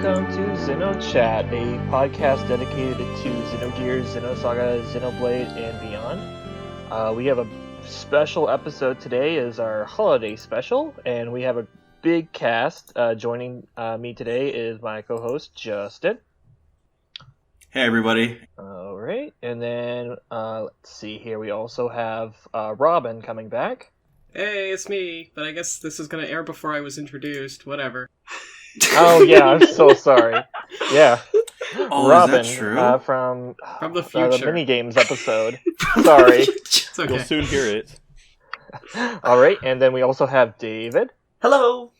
welcome to XenoChat, a podcast dedicated to Xenogears, Xenosaga, Xenoblade, and beyond. We have a special episode today is our holiday special, and we have a big cast. Joining me today is my co-host, Justin. Hey, everybody. Alright, and then, let's see here, we also have Robin coming back. Hey, it's me, but I guess this is gonna air before I was introduced, whatever. Oh yeah, I'm so sorry. Yeah. Oh, Robin, is that true? From the the future. minigames episode. Sorry. It's okay. You'll soon hear it. Alright, and then we also have David. Hello.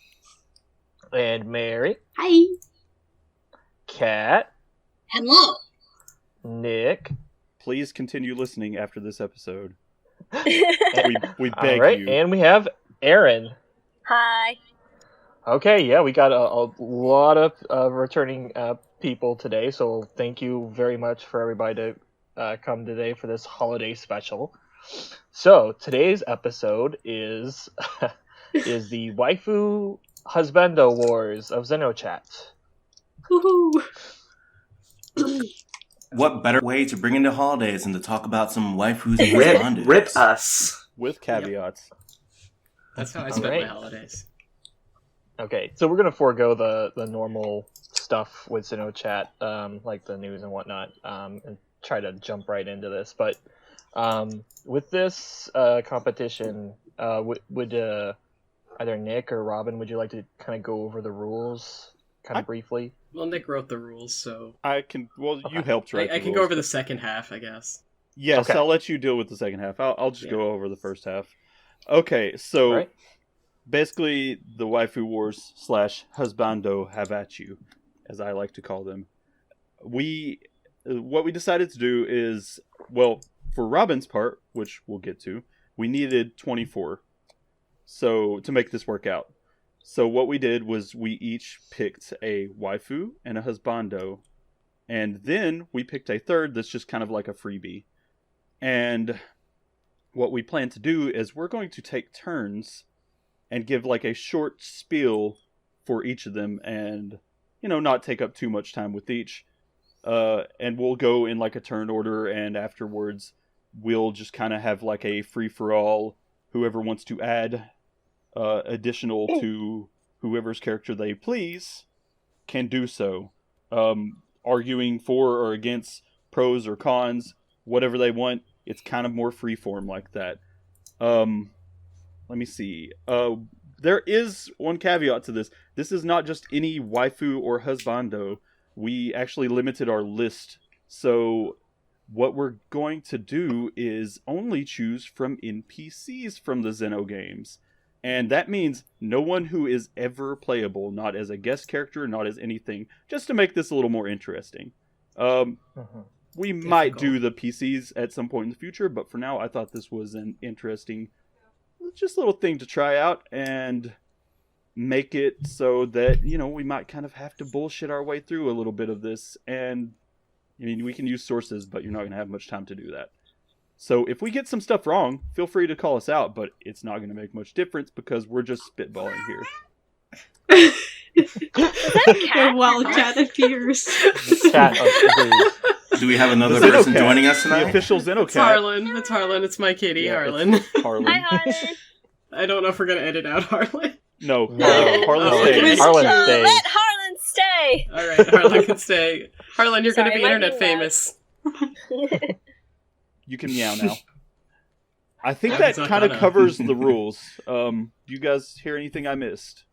And Mary. Hi. Kat. Hello. Nick. Please continue listening after this episode. We beg Alright, you. and we have Erin. Hi. Okay, yeah, we got a lot of returning people today, so thank you very much for everybody to come today for this holiday special. So, today's episode is is the Waifu Husbando Wars of XenoChat. Woohoo. What better way to bring in the holidays than to talk about some waifus and Rip, husbandos? rip us. With caveats. That's how I spend Alright. my holidays. Okay, so we're gonna forego the normal stuff with XenoChat, like the news and whatnot, and try to jump right into this. But with this competition, would either Nick or Robin, would you like to kind of go over the rules kind of briefly? Well, Nick wrote the rules, so I can. Well, you helped write. I the can go rules. over the second half, I guess. Yes, Okay. I'll let you deal with the second half. I'll just Yeah. go over the first half. Okay, so Alright. basically, the Waifu Wars / Husbando have at you, as I like to call them. What we decided to do is, well, for Robin's part, which we'll get to, we needed 24. So to make this work out. So what we did was we each picked a waifu and a husbando, and then we picked a third that's just kind of like a freebie. And what we plan to do is we're going to take turns and give like a short spiel for each of them, and not take up too much time with each. And we'll go in like a turn order, and afterwards we'll just kind of have like a free for all. Whoever wants to add additional to whoever's character they please can do so, arguing for or against, pros or cons, whatever they want. It's kind of more freeform like that. Let me see. There is one caveat to this. This is not just any waifu or husbando. We actually limited our list. So what we're going to do is only choose from NPCs from the Xeno games. And that means no one who is ever playable, not as a guest character, not as anything, just to make this a little more interesting. We might do the PCs at some point in the future, but for now I thought this was an interesting just little thing to try out and make it so that, we might kind of have to bullshit our way through a little bit of this. And I mean, we can use sources, but you're not going to have much time to do that. So if we get some stuff wrong, feel free to call us out, but it's not going to make much difference because we're just spitballing here. The wild cat appears. Cat agrees. Do we have another The person Xenocat, joining us The tonight? official It's Xenocat. Harlan. It's Harlan. It's my kitty, Yeah, Harlan. it's Harlan. Hi, Harlan. I don't know if we're gonna edit out Harlan. No, No. Harlan Oh, stays. okay. Harlan Let stays. Harlan stay. All right, Harlan can stay. Harlan, you're Sorry, gonna be am I internet being loud? famous. You can meow now. I think Yeah, that it's not kind of gonna. covers the rules. Do you guys hear anything I missed?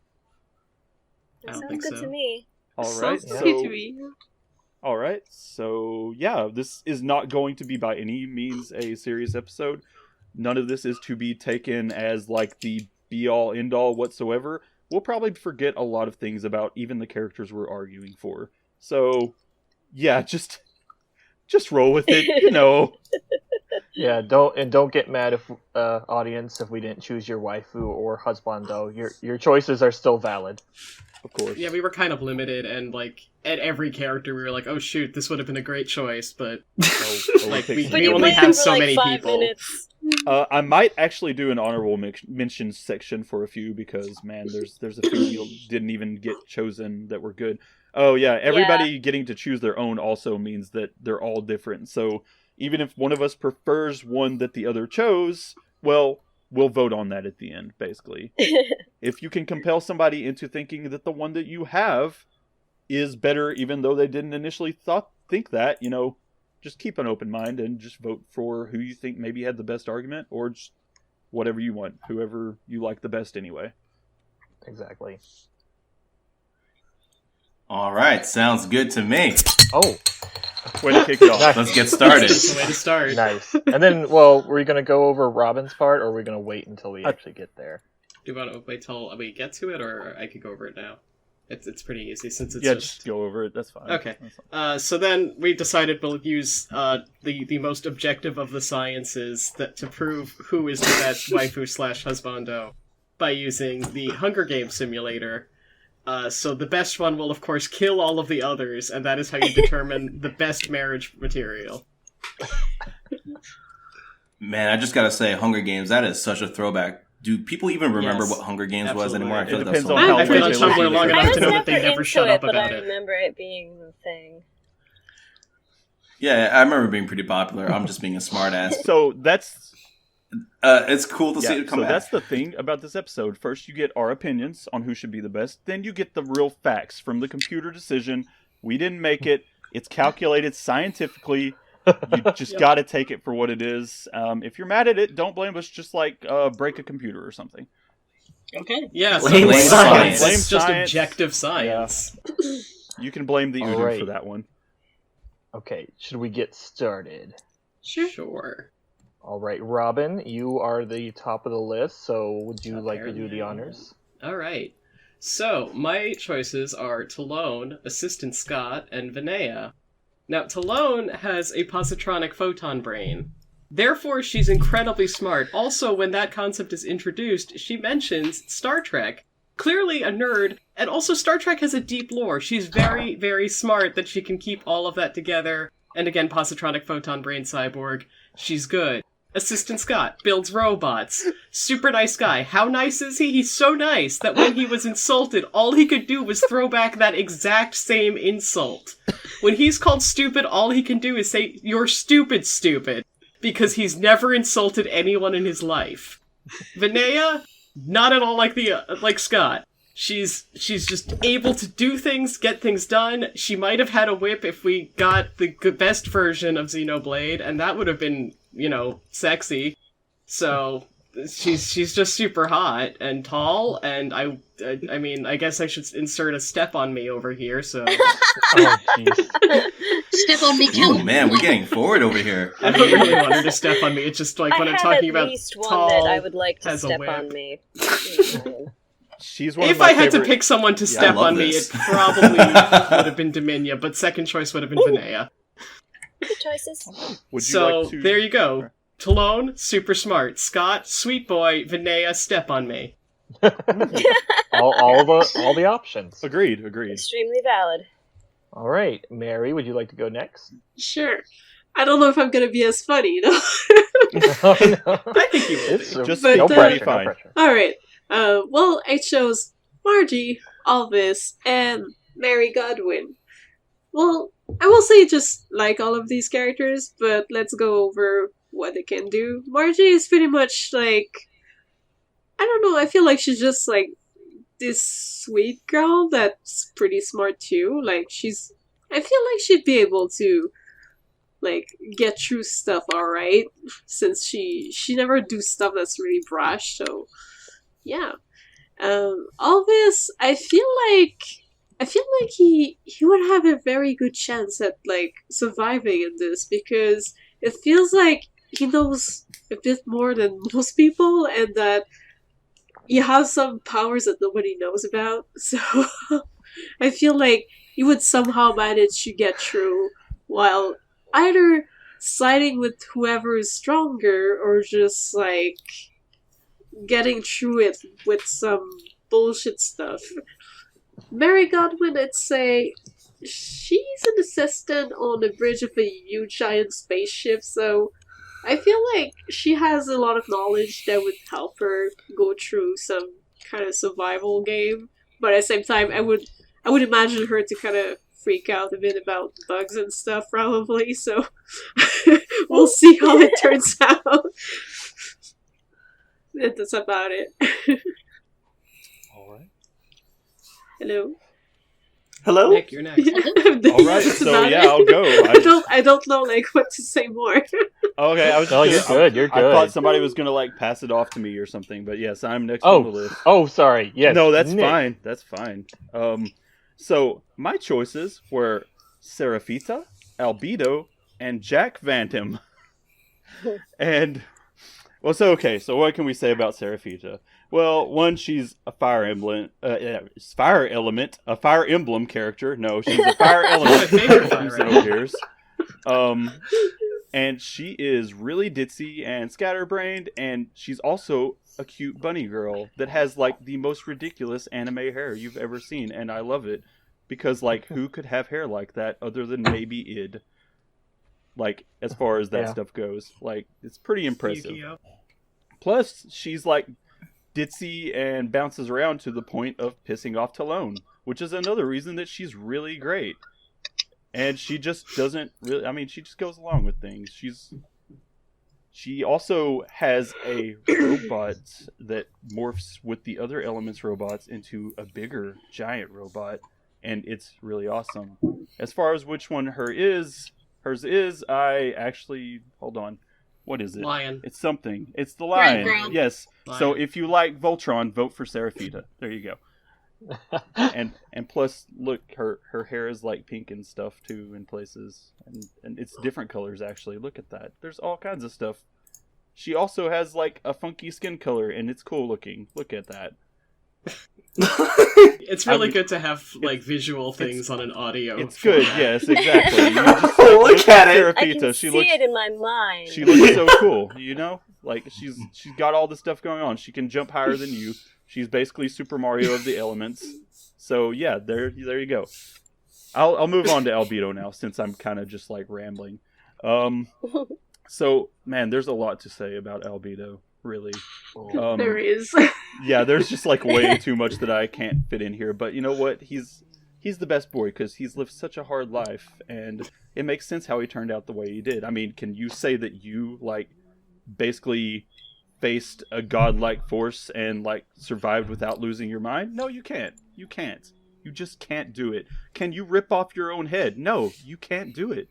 I That don't sounds think good so. to me. All right, Sounds so good to me. all right, so yeah, this is not going to be by any means a serious episode. None of this is to be taken as like the be all end all whatsoever. We'll probably forget a lot of things about even the characters we're arguing for. So yeah, just roll with it, Yeah, don't get mad if audience if we didn't choose your waifu or husbando. Your choices are still valid. Of course. Yeah, we were kind of limited, and like at every character, we were like, "Oh shoot, this would have been a great choice," but like we only have so many people. Minutes. I might actually do an honorable mention section for a few because man, there's a few you didn't even get chosen that were good. Oh yeah, everybody getting to choose their own also means that they're all different. So even if one of us prefers one that the other chose, well, we'll vote on that at the end, basically. If you can compel somebody into thinking that the one that you have is better, even though they didn't initially think that, just keep an open mind and just vote for who you think maybe had the best argument, or just whatever you want, whoever you like the best anyway. Exactly. All right, sounds good to me. Oh, way to kick it off. Nice. Let's get started. That's the way to start. Nice. And then, were we going to go over Robin's part, or are we going to wait until we actually get there? Do you want to wait till we get to it, or I could go over it now? It's pretty easy since it's just go over it. That's fine. Okay. That's fine. So then we decided we'll use the most objective of the sciences to prove who is the best waifu / husbando by using the Hunger Games simulator. So the best one will of course kill all of the others, and that is how you determine the best marriage material. Man, I just gotta say, Hunger Games, that is such a throwback. Do people even remember Yes. what Hunger Games was Absolutely. anymore? I feel It like that's depends so on how I've been on much Tumblr long I enough was to know that they never never into shut it, up but about I it. remember it being the thing. Yeah, I remember being pretty popular. I'm just being a smartass. So that's It's cool to see it come so back. that's the thing about this episode. First, you get our opinions on who should be the best. Then you get the real facts from the computer decision. We didn't make it. It's calculated scientifically. You just got to take it for what it is. If you're mad at it, don't blame us. Just like break a computer or something. Okay. Yeah, so Blame it's science. Blame it's just science. objective science. You can blame the Udo Alright. for that one. Okay, should we get started? Sure. All right, Robin, you are the top of the list, so would you like to do the Apparently. honors? All right. So my choices are Talone, Assistant Scott, and Vinaya. Now Talone has a positronic photon brain. Therefore, she's incredibly smart. Also, when that concept is introduced, she mentions Star Trek. Clearly a nerd, and also Star Trek has a deep lore. She's very, very smart that she can keep all of that together. And again, positronic photon brain cyborg. She's good. Assistant Scott builds robots. Super nice guy. How nice is he? He's so nice that when he was insulted, all he could do was throw back that exact same insult. When he's called stupid, all he can do is say, "You're stupid, stupid," because he's never insulted anyone in his life. Vinaya, not at all like Scott. She's just able to do things, get things done. She might have had a whip if we got the best version of Xenoblade, and that would have been, sexy. So she's just super hot and tall, and I mean, I guess I should insert a step on me over here. So Oh, jeez. Step on me, Ooh, count. man, we're getting forward over here. I don't really want her to step on me. It's just like when I I'm have talking at about least one tall. that I would like to has a step whip. on me. She's one If of my I had favorite... to pick someone to step love on me, this. it probably would have been Dominia, but second choice would have been Vinaya. Good choices. Would you So like to... there you go. Talone, super smart. Scott, sweet boy. Vinaya, step on me. all the options. Agreed. Extremely valid. All right, Mary, would you like to go next? Sure. I don't know if I'm gonna be as funny, though. Oh, no. I think you will. It's be. Just But, no pressure, fine. no pressure. Alright. Well, I chose Margie, Alvis, and Mary Godwin. Well, I will say just like all of these characters, but let's go over what they can do. Margie is pretty much like... I don't know, I feel like she's just like this sweet girl that's pretty smart too. Like, I feel like she'd be able to like get through stuff alright, since she never do stuff that's really brash, so yeah. All this, I feel like he would have a very good chance at like surviving in this, because it feels like he knows a bit more than most people, and that he has some powers that nobody knows about. So I feel like he would somehow manage to get through, while either siding with whoever is stronger, or just like getting through it with some bullshit stuff. Mary Godwin, I'd say she's an assistant on the bridge of a huge giant spaceship, so I feel like she has a lot of knowledge that would help her go through some kind of survival game. But at the same time, I would imagine her to kind of freak out a bit about bugs and stuff, probably. So we'll see how it turns out. That's about it. All right. Hello. Hello? Nick, you're next. All right. That's So about yeah, it. I'll go. I don't know like what to say more. Okay, I was. Oh, you're just good. You're I good. thought somebody was gonna like pass it off to me or something, but yes, I'm next on the list. Oh, sorry. Yes. No, that's Nick. fine. That's fine. So my choices were Seraphita, Albedo, and Jack Vantum. And well, so what can we say about Seraphita? Well, one, she's a fire emblem character. No, she's a fire element My favorite from fire Xenogears. And she is really ditzy and scatterbrained, and she's also a cute bunny girl that has like the most ridiculous anime hair you've ever seen, and I love it because like who could have hair like that other than maybe id? Like as far as that stuff goes, like it's pretty impressive. Yu-Gi-Oh. Plus, she's like ditzy and bounces around to the point of pissing off Talon, which is another reason that she's really great. And she just doesn't really, I mean, she just goes along with things. She also has a robot that morphs with the other Elements robots into a bigger giant robot, and it's really awesome. As far as which one hers is, I actually, hold on. What is it? Lion. It's something. It's the lion. Brown. Yes. Lion. So if you like Voltron, vote for Seraphita. There you go. and plus, look, her hair is like pink and stuff too in places, and it's different colors actually. Look at that. There's all kinds of stuff. She also has like a funky skin color, and it's cool looking. Look at that. It's really I mean, good to have like visual things on an audio. It's good. Yes, exactly. You just, Look at it. I Seraphita, can she see looks. it in my mind. She looks so cool. You know, like she's got all this stuff going on. She can jump higher than you. She's basically Super Mario of the Elements. So yeah, there you go. I'll move on to Albedo now since I'm kind of just like rambling. So man, there's a lot to say about Albedo, really. There is. Yeah, there's just like way too much that I can't fit in here. But you know what? He's the best boy because he's lived such a hard life, and it makes sense how he turned out the way he did. I mean, can you say that you like basically faced a godlike force and like survived without losing your mind? No, you can't. You can't. You just can't do it. Can you rip off your own head? No, you can't do it.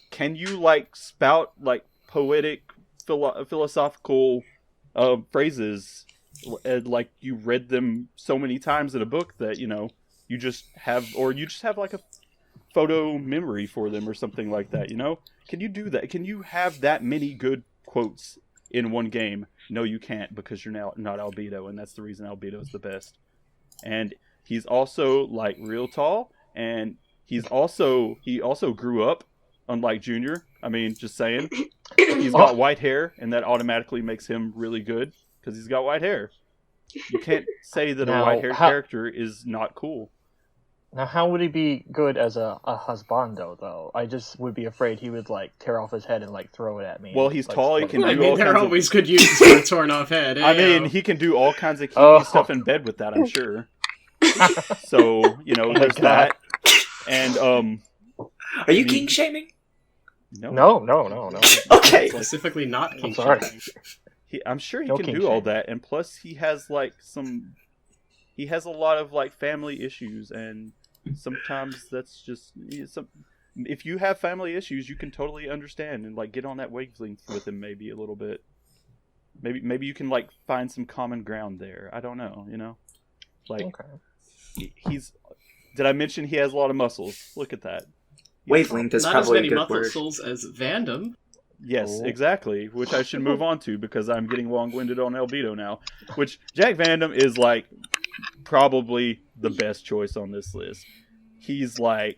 Can you like spout like poetic philosophical phrases like you read them so many times in a book that you just have like a photo memory for them or something like that? Can you do that? Can you have that many good quotes in one game? No, you can't, because you're now not Albedo, and that's the reason Albedo is the best. And he's also like real tall, and he also grew up, unlike Junior. I mean, just saying. He's got white hair, and that automatically makes him really good because he's got white hair. You can't say that a white-haired character is not cool. Now, how would he be good as a husbando, though? I just would be afraid he would, like, tear off his head and, like, throw it at me. Well, he's tall, he can do I all mean, there are kinds always good uses for a torn off head. I mean, he can do all kinds of kinky stuff in bed with that, I'm sure. So, there's that. And, Are you king shaming? No. Okay. Specifically not king sorry. shaming. I'm sure he No can king do all shame. that, and plus he has a lot of like family issues, and sometimes that's just if you have family issues, you can totally understand and like get on that wavelength with him maybe a little bit. Maybe you can like find some common ground there. I don't know, like Okay. he's. Did I mention he has a lot of muscles? Look at that. Wavelength is Not as probably a many good word. muscles as Vandom. Yes, Oh. exactly. Which I should move on to because I'm getting long-winded on Albedo now. Which Jack Vandom is like probably the best choice on this list. He's a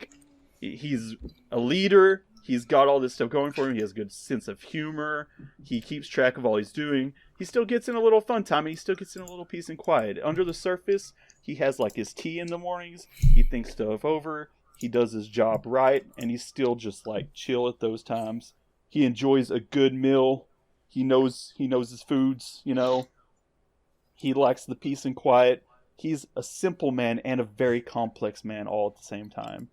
leader. He's got all this stuff going for him. He has a good sense of humor. He keeps track of all he's doing. He still gets in a little fun time, and he still gets in a little peace and quiet. Under the surface, He has like his tea in the mornings. He thinks stuff over. He does his job right, and he's still just like chill at those times. He enjoys a good meal. He knows his foods, you know. He likes the peace and quiet. He's a simple man and a very complex man all at the same time.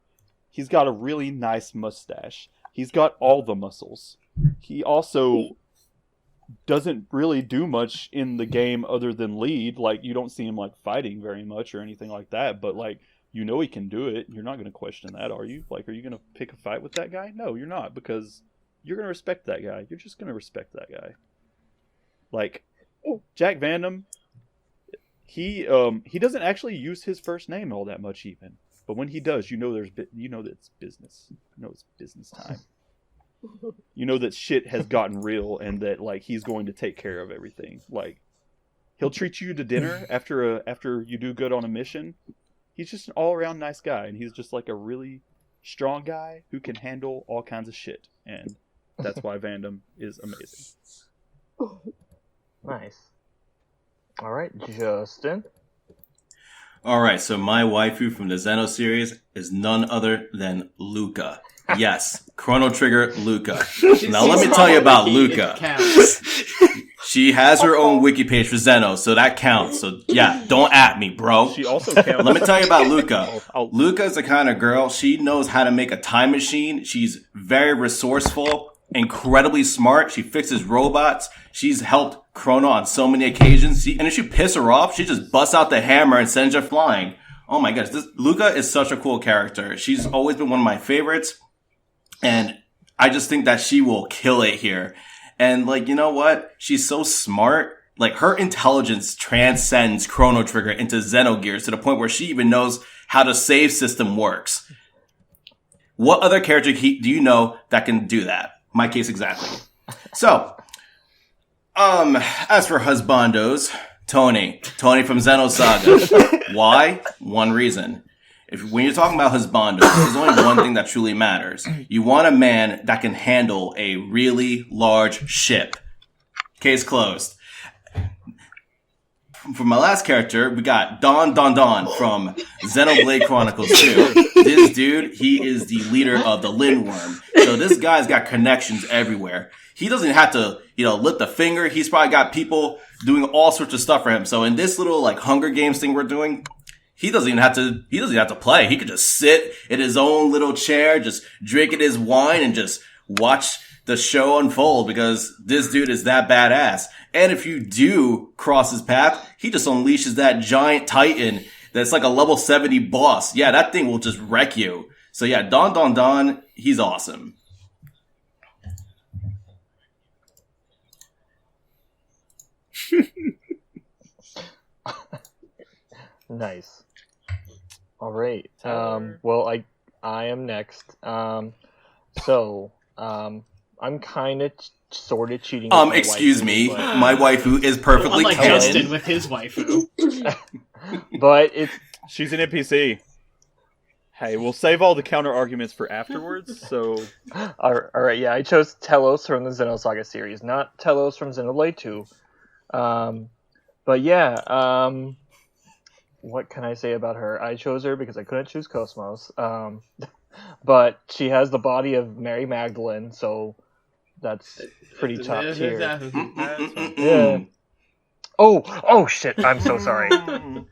He's got a really nice mustache. He's got all the muscles. He also doesn't really do much in the game other than lead. Like, you don't see him like fighting very much or anything like that, but like, you know he can do it. You're not going to question that, are you? Like, are you going to pick a fight with that guy? No, you're not, because you're going to respect that guy. You're just going to respect that guy. Like, Jack Vandam, he doesn't actually use his first name all that much even. But when he does, you know that it's business. You know it's business time. You know that shit has gotten real and that like he's going to take care of everything. Like, he'll treat you to dinner after you do good on a mission. He's just an all-around nice guy, and he's just like a really strong guy who can handle all kinds of shit. And that's why Vandam is amazing. Nice. All right, Justin. All right, so my waifu from the Xeno series is none other than Luca. Yes, Chrono Trigger Luca. Now let me tell you about Luca. She has her own wiki page for Xeno, so that counts. So yeah, don't at me, bro. She also counts. Let me tell you about Luca. Luca's the kind of girl, she knows how to make a time machine. She's very resourceful, incredibly smart. She fixes robots. She's helped Chrono on so many occasions. And if you piss her off, she just busts out the hammer and sends you flying. Oh my gosh, Luca is such a cool character. She's always been one of my favorites. And I just think that she will kill it here. And like, you know what? She's so smart. Like, her intelligence transcends Chrono Trigger into Xenogears to the point where she even knows how the save system works. What other character do you know that can do that? My case exactly. So, as for husbandos, Tony from Xenosaga. Why? One reason. When you're talking about husbandos, there's only one thing that truly matters. You want a man that can handle a really large ship. Case closed. For my last character, we got Don from Xenoblade Chronicles 2. This dude, he is the leader of the Lindworm. So this guy's got connections everywhere. He doesn't have to, lift a finger. He's probably got people doing all sorts of stuff for him. So in this little like Hunger Games thing we're doing, he doesn't even have to play. He could just sit in his own little chair, just drinking his wine and just watch the show unfold because this dude is that badass. And if you do cross his path, he just unleashes that giant titan that's like a level 70 boss. Yeah, that thing will just wreck you. So yeah, Don, he's awesome. Nice. All right. Well, I am next. So I'm kind of sort of cheating. Excuse waifu, me. But... My waifu is perfectly unlike canon. Justin with his waifu. But she's an NPC. Hey, we'll save all the counter arguments for afterwards. So, all right. Yeah, I chose Telos from the Xenosaga series, not Telos from Xenoblade 2. But yeah. What can I say about her? I chose her because I couldn't choose Cosmos. But she has the body of Mary Magdalene, so that's pretty top tier. Yeah. Oh shit! I'm so sorry. I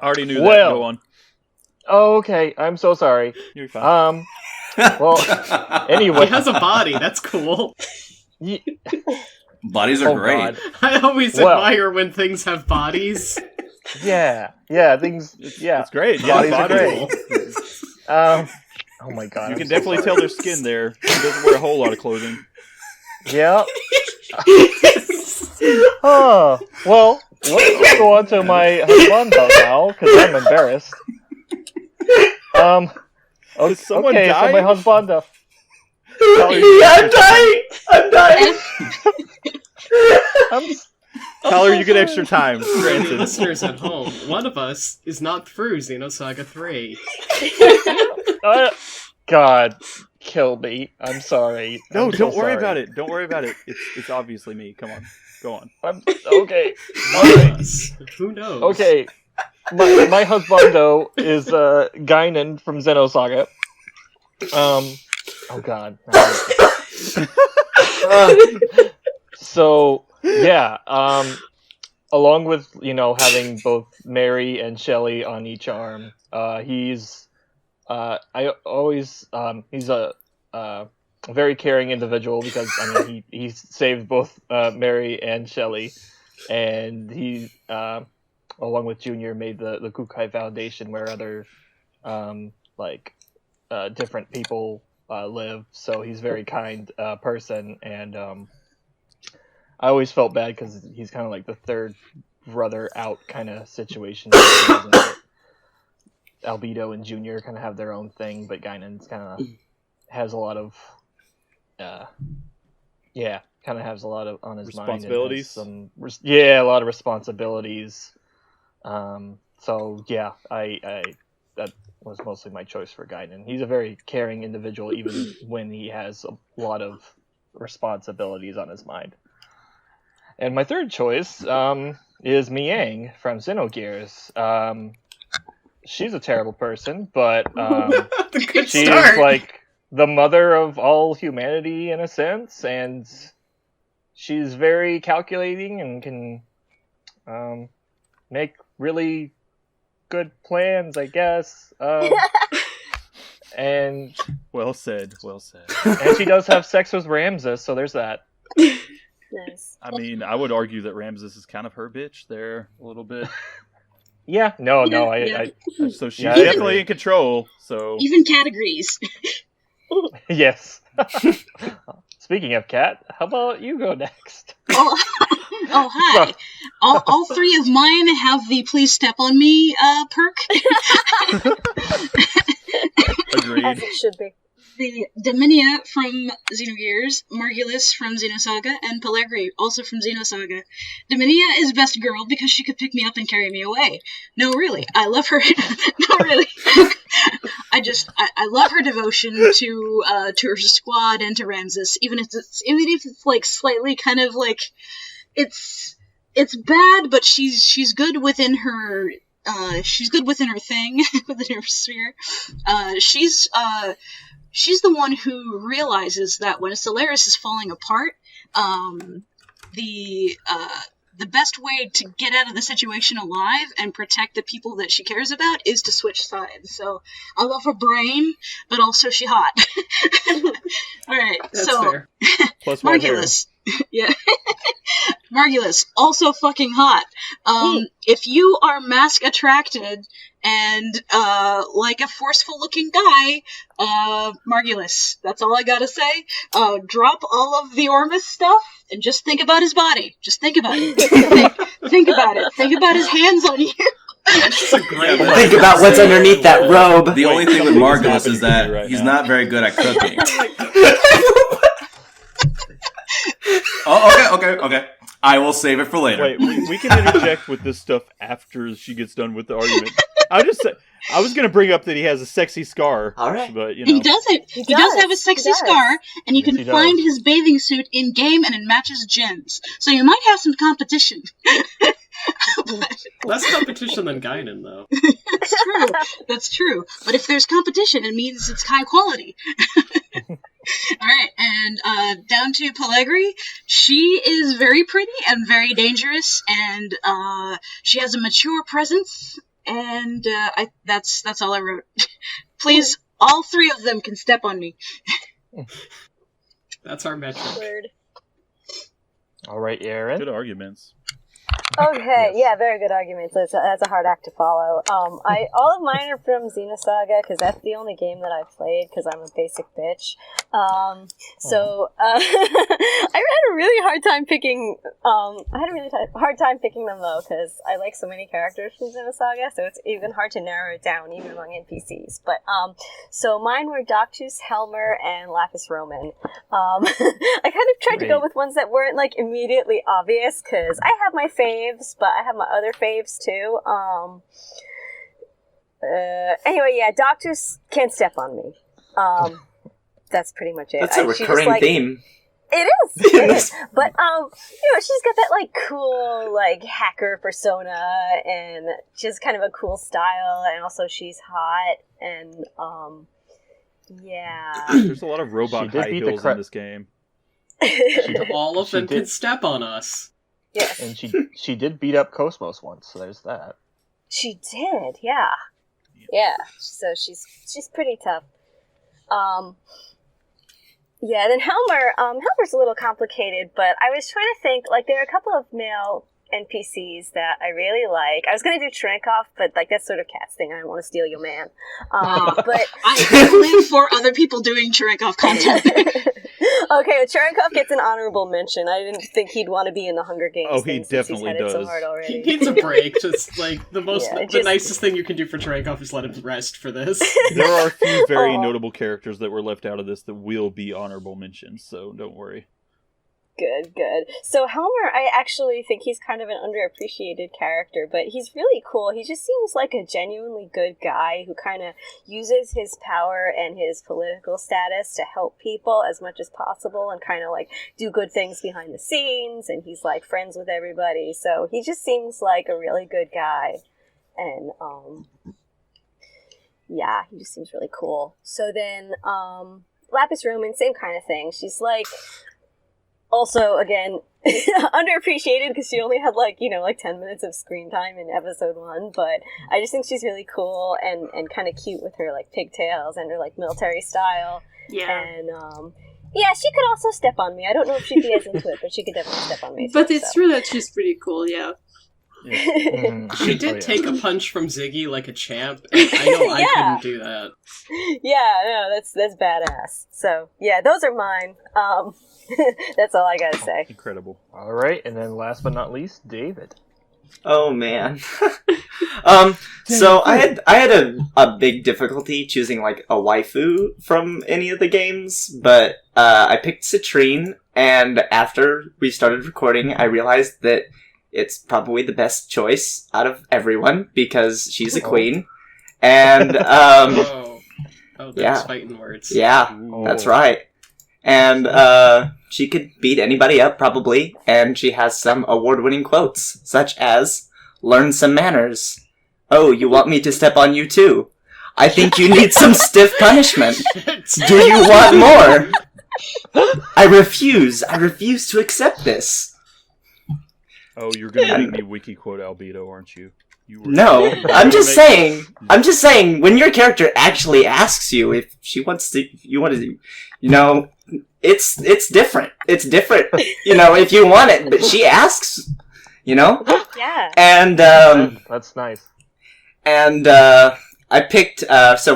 already knew that. Well, Go on. Oh, okay. I'm so sorry. You're fine. Well, anyway. He has a body. That's cool. Bodies are great. God. I always admire when things have bodies. Yeah, things. Yeah, it's great. Bodies are great. Oh my god! You can definitely tell their skin there. She doesn't wear a whole lot of clothing. Yeah. Oh well, let's go on to my husbando now because I'm embarrassed. Did someone okay, die? so my husbando. I'm dying. Tyler, you get extra time. Granted. Listeners at home, one of us is not through Xenosaga 3. God, kill me. I'm sorry. No, I'm so don't worry sorry. about it. Don't worry about it. It's obviously me. Come on. Go on. Okay. All right. Who knows? Okay. My husbando is Guinan from Xenosaga. Oh god. So yeah, along with having both Mary and Shelley on each arm, he's he's a very caring individual because he saved both Mary and Shelley, and he along with Junior made the Kukai Foundation where other different people live. So he's a very kind person, and I always felt bad because he's kind of like the third brother out kind of situation. Albedo and Junior kind of have their own thing, but Guinan's kind of has a lot of has a lot of on his responsibilities. Mind. A lot of responsibilities. So yeah, I that was mostly my choice for Guinan. He's a very caring individual, even when he has a lot of responsibilities on his mind. And my third choice is Miang from Xenogears. She's a terrible person, but she's like the mother of all humanity in a sense, and she's very calculating and can make really good plans, I guess. And well said. And she does have sex with Ramses, so there's that. Nice. I mean, I would argue that Ramses is kind of her bitch there a little bit. Yeah, no, so she's definitely in control. So even Cat agrees. Yes. Speaking of Cat, how about you go next? Oh hi. All three of mine have the "please step on me" perk. Agreed. As it should be. The Dominia from Xenogears, Margulis from Xenosaga, and Pellegri, also from Xenosaga. Dominia is best girl because she could pick me up and carry me away. No, really, I love her. No, really. I love her devotion to her squad and to Ramses, even if it's like slightly kind of like it's bad, but she's good within her. She's good within her thing, within her sphere. She's the one who realizes that when Solaris is falling apart, the best way to get out of the situation alive and protect the people that she cares about is to switch sides. So I love her brain, but also she hot. All right, That's so fair. Plus white hair. Margulis, yeah, Margulis, also fucking hot. If you are mask attracted and like a forceful looking guy, Margulis, that's all I gotta say. Drop all of the Ormus stuff and just think about his body. Just think about it. Think about it. Think about his hands on you. That's a great one. Think about what's underneath that robe. The only thing with Margulis is that right he's now. not very good at cooking. Oh, okay. I will save it for later. Wait, we can interject with this stuff after she gets done with the argument. I was going to bring up that he has a sexy scar. All right. But, He does it. He does have a sexy scar, and you Yes, can he does. find his bathing suit in game, and it matches Jen's. So you might have some competition. Less competition than Guinan, though. That's true. That's true. But if there's competition, it means it's high quality. All right, and down to Pellegri. She is very pretty and very dangerous, and she has a mature presence. And that's all I wrote. Please, all three of them can step on me. That's our metric. Word. All right, Erin. Good arguments. Okay, Yes. yeah, very good arguments. That's a hard act to follow. All of mine are from Xenosaga because that's the only game that I played because I'm a basic bitch. So I had a really hard time picking. Hard time picking them though because I like so many characters from Xenosaga, so it's even hard to narrow it down even among NPCs. But so mine were Doctus, Helmer, and Lapis Roman. I kind of tried to go Great. with ones that weren't like immediately obvious because I have my faves, but I have my other faves too. Anyway, yeah, Doctus can't step on me. That's pretty much it. That's a She just, recurring like, theme. It is. It is. But she's got that like cool like hacker persona, and she's kind of a cool style, and also she's hot, and yeah. There's a lot of robot high heels in this game. All of them can step on us. Yes. And she did beat up Cosmos once, so there's that. She did, yeah. Yeah. So she's pretty tough. Yeah, then Helmer's a little complicated, but I was trying to think, like, there are a couple of male NPCs that I really like. I was going to do Trenkov, but, like, that's sort of Cat's thing. I don't want to steal your man. But I live for other people doing Cherenkov content. Okay, well, Cherenkov gets an honorable mention. I didn't think he'd want to be in the Hunger Games. Oh, he definitely does. So hard already. He needs a break. Just like the nicest thing you can do for Cherenkov is let him rest for this. There are a few very notable characters that were left out of this that will be honorable mentions, so don't worry. Good. So Helmer, I actually think he's kind of an underappreciated character, but he's really cool. He just seems like a genuinely good guy who kind of uses his power and his political status to help people as much as possible and kind of like do good things behind the scenes, and he's like friends with everybody. So he just seems like a really good guy. And yeah, he just seems really cool. So then Lapis Roman, same kind of thing. She's like also, again, underappreciated because she only had, like 10 minutes of screen time in episode 1, but I just think she's really cool and kind of cute with her, like, pigtails and her, like, military style. Yeah. And, yeah, she could also step on me. I don't know if she'd be as into it, but she could definitely step on me. But it's true that she's pretty cool, yeah. She did take a punch from Ziggy like a champ, and I know I couldn't do that. Yeah, no, that's badass. So, yeah, those are mine. That's all I gotta say. Incredible. All right, and then last but not least, David. Oh man. So I had a big difficulty choosing like a waifu from any of the games, but I picked Citrine, and after we started recording, I realized that it's probably the best choice out of everyone because she's a queen, and that's fighting words. Yeah, that's right. And she could beat anybody up, probably, and she has some award-winning quotes, such as, "Learn some manners. Oh, you want me to step on you too? I think you need some stiff punishment. Do you want more? I refuse to accept this." Oh, you're gonna make me wiki quote Albedo, aren't you? No, I'm just saying, when your character actually asks you if she wants to, it's different. It's different, if you want it, but she asks, Yeah. And, that's nice. And, I picked, so that's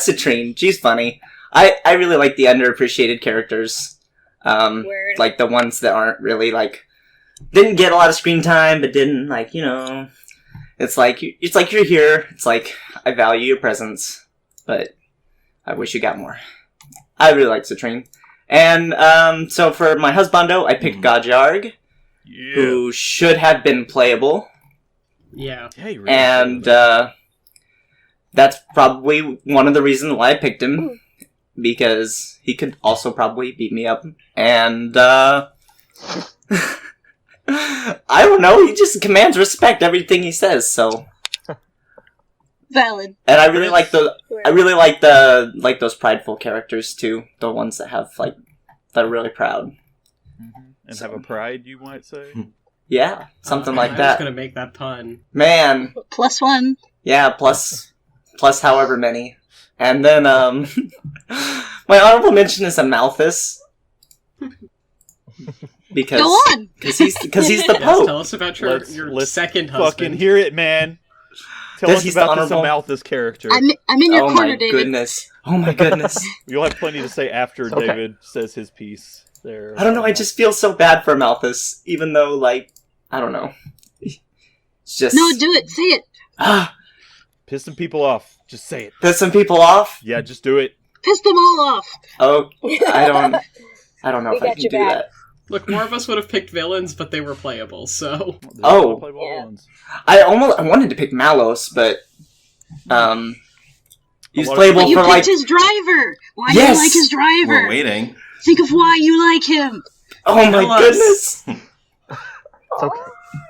Citrine. She's funny. I really like the underappreciated characters. Word. Like the ones that aren't really, like, didn't get a lot of screen time, but didn't, like, it's like you're here. It's like, I value your presence, but I wish you got more. I really like Citrine. And, so for my husbando, I picked Gajarg, who should have been playable. Yeah. Really and, that's probably one of the reasons why I picked him, because he could also probably beat me up. And, I don't know, he just commands respect everything he says, so. Valid. And I really like those prideful characters too, the ones that have that are really proud. Mm-hmm. And have a pride, you might say? Yeah, something like that. I was gonna make that pun. Man. +1. Yeah, plus however many. And then my honorable mention is Amalthus. Because go on. Because he's the Pope. Yes, tell us about your second husband. Fucking hear it, man. Tell us about this Amalthus character. I'm in your corner, David. Oh my goodness. You'll have plenty to say after David says his piece. There. I don't know. I just feel so bad for Amalthus, even though, like, I don't know. It's just no, do it. Say it. Piss some people off. Just say it. Piss some people off? Yeah, just do it. Piss them all off. Oh, I don't know if I can do that. Look, more of us would have picked villains, but they were playable, so. I wanted to pick Malos, but he's playable but you for picked his driver. Why do you like his driver? We're waiting. Think of why you like him. Oh my Tell us. goodness! It's okay.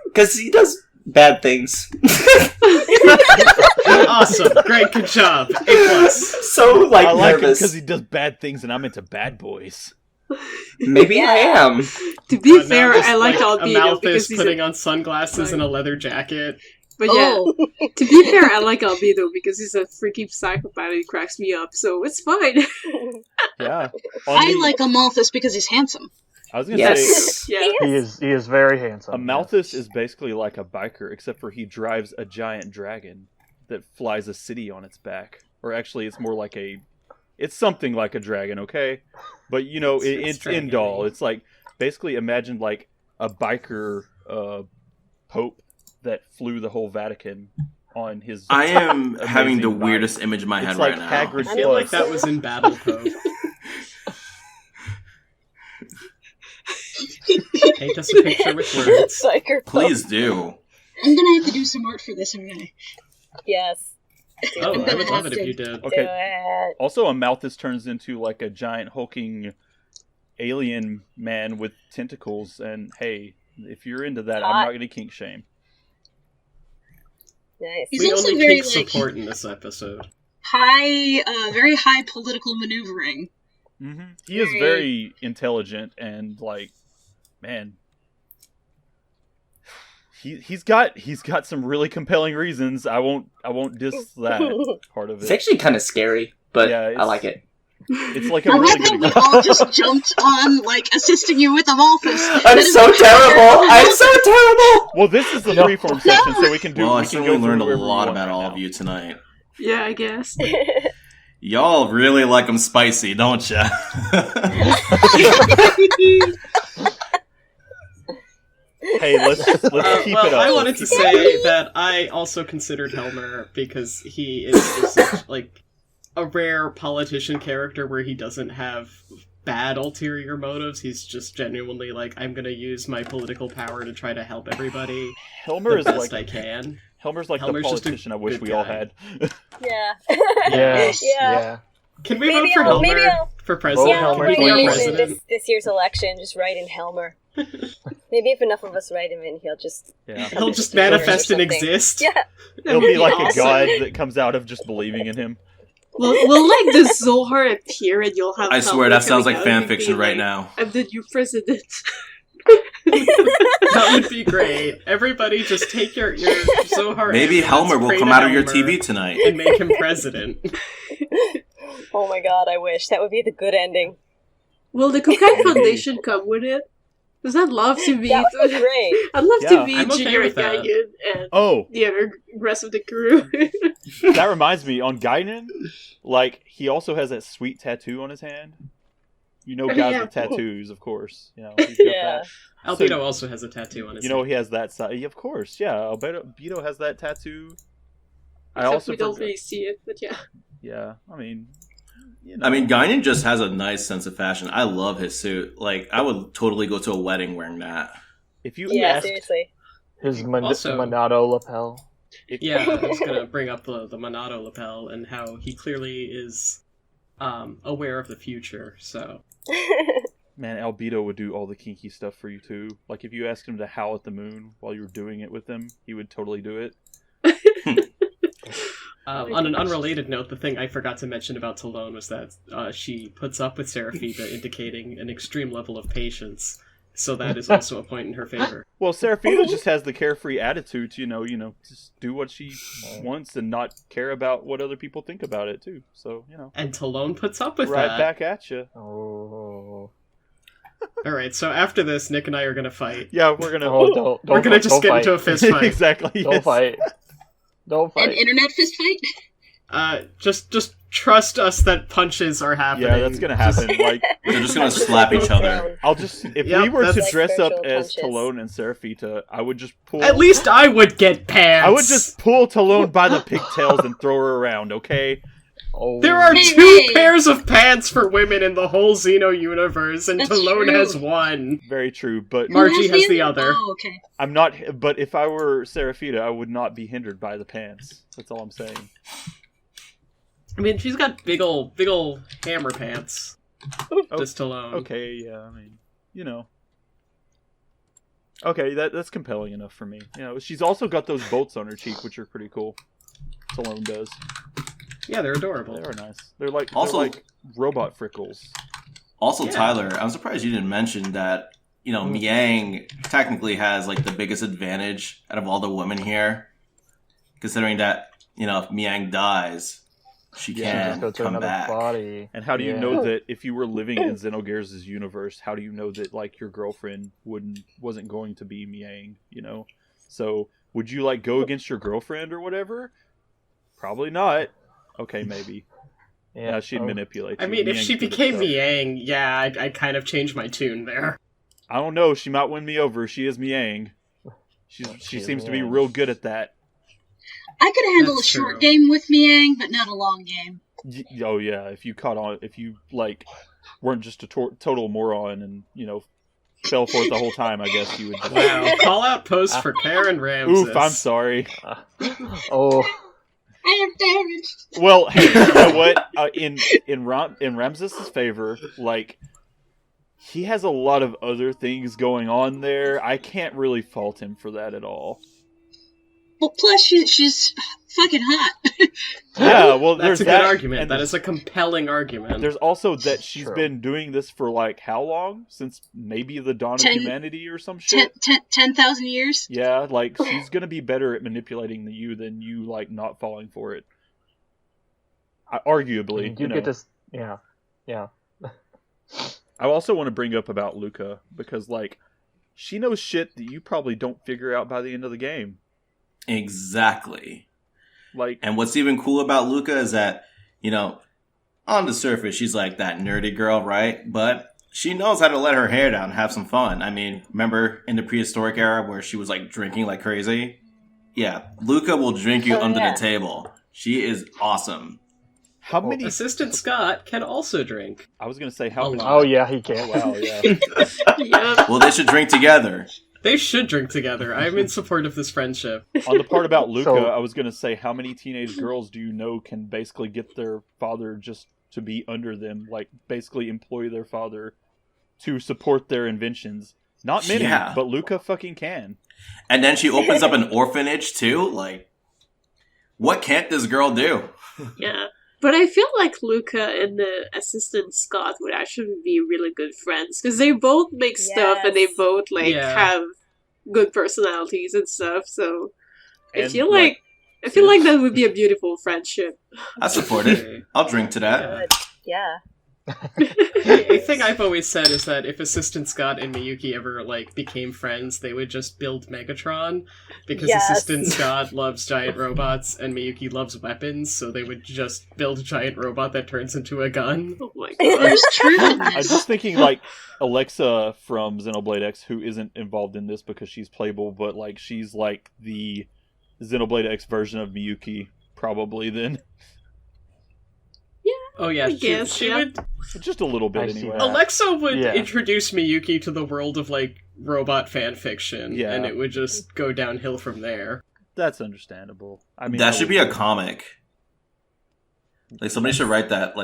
Because he does bad things. Awesome. Great. Good job. A+. So, like, I like him nervous. because he does bad things, and I'm into bad boys. Maybe I am. To be But now fair, just, I like a Albedo mouth because is he's putting a... on sunglasses and a leather jacket. But yeah, Oh, to be fair, I like Albedo because he's a freaky psychopath and he cracks me up, so it's fine. Yeah. I like Amalthus because he's handsome. I was gonna say, Yes. Yeah. He is very handsome. Amalthus is basically like a biker, except for he drives a giant dragon that flies a city on its back. Or actually, it's more like it's something like a dragon, okay? But you know, it's dragon-y. Indal. It's like basically imagine like a biker pope that flew the whole Vatican on his. I am having the amazing bike. weirdest image in my head It's right like now. Hagrid's I feel like plus. that was in Battle Pope. Paint us a picture with words. Psyker. Please do. I'm gonna have to do some art for this, I'm gonna. Yes. Do Oh, it. I would love it if you did. Do Okay. it. Also, Amalthus turns into like a giant hulking alien man with tentacles, and hey, if you're into that, I'm Hot. not going to kink shame. Nice. He's We also only very, kink like- support in this episode. Very high political maneuvering. He is very intelligent and like, man, he's got some really compelling reasons. I won't diss that part of It's it. actually kind of scary, but Yeah, I it's- like it. It's like a I really love how good we example. all just jumped on, like, assisting you with Amalthus. I'm That is so like- terrible! I'm so terrible! Well, this is the No. freeform section, so we can do. Well, I we can certainly go learned a through wherever we lot want about right all now. of you tonight. Yeah, I guess. Y'all really like them spicy, don't ya? Hey, let's keep well, it up. I wanted to say that I also considered Helmer because he is such, like, a rare politician character where he doesn't have bad ulterior motives. He's just genuinely like, I'm gonna use my political power to try to help everybody Helmer the is best like I can. Helmer's like Helmer's the just a politician I wish good we all guy. had. Yeah. Yeah. Yeah. Can we Maybe vote for I'll- maybe Helmer I'll- for president? Vote Yeah, Helmer I'll Can for we be our write him in president? this year's election. Just write in Helmer. Maybe if enough of us write him in, he'll just... Yeah. He'll just Or manifest and something. exist. Yeah. It'll would be be like awesome. a god that comes out of just believing in him. Will like the Zohar appear and you'll have I swear Helmer that sounds coming like out fan and fiction being right like, now. I'm the new president. That would be great. Everybody just take your Zohar. Maybe amulets, Helmer will pray come to out of your Helmer, TV tonight. and make him president. Oh my god, I wish. That would be the good ending. Will the Kokai Foundation come with it? Because I'd love to meet. That would be great. I'd love Yeah. to meet I'm okay Junior with that. Gaigan and Oh, the other rest of the crew. that reminds me, on Gaiden, like, he also has that sweet tattoo on his hand. You know, guys Yeah. with tattoos, of course. You know, he's got Yeah. that. Albedo So, also has a tattoo on his you know, head. he has that side. Of course, yeah. Albedo has that tattoo. I Except also we don't forgot- really see it, but yeah. Yeah, I mean, you know. I mean, Guinan just has a nice sense of fashion. I love his suit. Like, I would totally go to a wedding wearing that. if you Yeah, asked, seriously. His Also- Monado lapel. Yeah, I was gonna bring up the Monado lapel and how he clearly is aware of the future. So man, Albedo would do all the kinky stuff for you too. Like, if you asked him to howl at the moon while you were doing it with him, he would totally do it. on an unrelated note, the thing I forgot to mention about Talone was that she puts up with Seraphita, indicating an extreme level of patience. So that is also a point in her favor. Well, Seraphina just has the carefree attitude to, you know, just do what she wants and not care about what other people think about it too. So, you know, And Talone puts up with right that. back at you. Oh. Alright, so after this, Nick and I are gonna fight. Yeah, we're gonna. Oh, don't We're gonna just don't get fight. into a fist fight. exactly. Don't yes. fight. Don't An fight. internet fist fight? Just trust us that punches are happening. Yeah, that's gonna happen. Like, They're just gonna slap each other. I'll just if Yep, we were to that's- dress up Like as virtual Talone and Seraphita, I would just pull. At least I would get pants. I would just pull Talone by the pigtails and throw her around. Okay. Oh. There are Hey, 2 hey. pairs of pants for women in the whole Xeno universe, and That's Talone true. has one. Very true, but Who Margie has the other. Oh, okay. I'm not. But if I were Seraphita, I would not be hindered by the pants. That's all I'm saying. I mean, she's got big ol' hammer pants. Just alone. Okay, yeah, I mean, Okay, that's compelling enough for me. She's also got those bolts on her cheek, which are pretty cool. Talone does. Yeah, they're adorable. They are nice. They're like robot frickles. Also, Tyler, I'm surprised you didn't mention that, Miang technically has, like, the biggest advantage out of all the women here. Considering that, if Miang dies, she can come back. Body. And how do you know that if you were living in Xenogears' universe, how do you know that, like, your girlfriend wasn't going to be Miang, So, would you, like, go against your girlfriend or whatever? Probably not. Okay, maybe. Yeah, she'd manipulate you. I mean, if Miang's she good at became stuff. Miang, yeah, I kind of changed my tune there. I don't know. She might win me over. She is Miang. She seems to be real good at that. I could handle That's a short true. game with Miang, but not a long game. Oh yeah, if you like weren't just a total moron and fell for it the whole time, I guess you would. Just... Wow, call out post for Karen Ramses. Oof, I'm sorry. Oh. I am damaged. Well, hey, you know what? In Ramses' favor, like he has a lot of other things going on there. I can't really fault him for that at all. Well, plus she's fucking hot. Yeah, well, That's there's a good that, argument. and That is a compelling argument. There's also that she's True. been doing this for like how long? Since maybe the dawn of humanity or some shit. 10,000 years? Yeah, like she's gonna be better at manipulating you than you like not falling for it. Arguably, You get this. Yeah. I also want to bring up about Luca because like she knows shit that you probably don't figure out by the end of the game. Exactly. Like, and what's even cool about Luca is that, on the surface, she's like that nerdy girl, right? But she knows how to let her hair down and have some fun. I mean, remember in the prehistoric era where she was like drinking like crazy? Yeah, Luca will drink you under the table. She is awesome. How many... Assistant Scott can also drink. I was going to say how many... Oh, yeah, he can. Wow, yeah. Yeah. Well, they should drink together. They should drink together. I'm in support of this friendship. On the part about Luca, So- I was going to say how many teenage girls do you know can basically get their father just to be under them, like basically employ their father to support their inventions? Not many, but Luca fucking can. And then she opens up an orphanage too? Like, what can't this girl do? Yeah. But I feel like Luca and the assistant Scott would actually be really good friends because they both make stuff and they both have good personalities and stuff. So I feel like that would be a beautiful friendship. I support it. I'll drink to that. Good. Yeah. A thing I've always said is that if Assistant Scott and Miyuki ever became friends, they would just build Megatron because Assistant Scott loves giant robots and Miyuki loves weapons, so they would just build a giant robot that turns into a gun. Oh my god. There's truth in I'm this. just thinking like Alexa from Xenoblade X, who isn't involved in this because she's playable, but like she's like the Xenoblade X version of Miyuki, probably then. Oh yeah, she would. Just a little bit I see anyway. that. Alexa would Yeah. introduce Miyuki to the world of robot fan fiction, Yeah. and it would just go downhill from there. That's understandable. I mean, That should be a comic. Like, somebody should write that,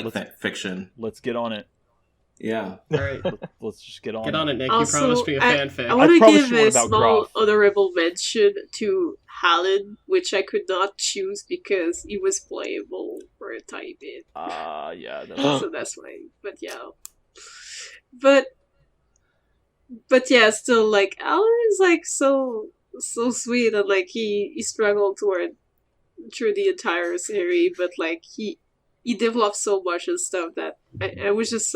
fiction. Let's get on it. Yeah. Alright, Let's just get on get on it, Nick. Also, You promised me a fanfic. I want to promise give you one a about small Graf. honorable mention to Hallen, which I could not choose because he was playable for a tiny bit. Yeah. So that's why. But yeah. But yeah, still Alan is so sweet and he struggled through the entire series, but he developed so much and stuff that I was just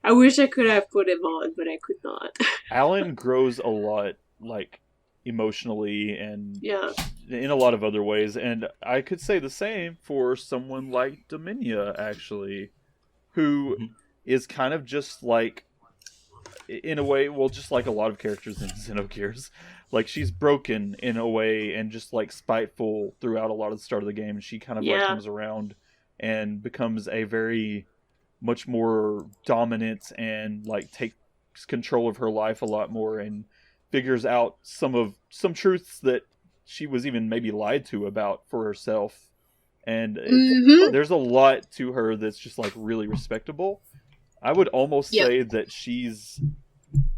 I wish I could have put him on, but I could not. Alan grows a lot, emotionally and Yeah. in a lot of other ways, and I could say the same for someone like Dominia, actually, who is kind of just in a way, well, just like a lot of characters in Xenogears, she's broken in a way and just spiteful throughout a lot of the start of the game, and she kind of comes around and becomes a very much more dominant and takes control of her life a lot more and figures out some truths that she was even maybe lied to about for herself, and there's a lot to her that's just really respectable. I would almost Yep. say that she's,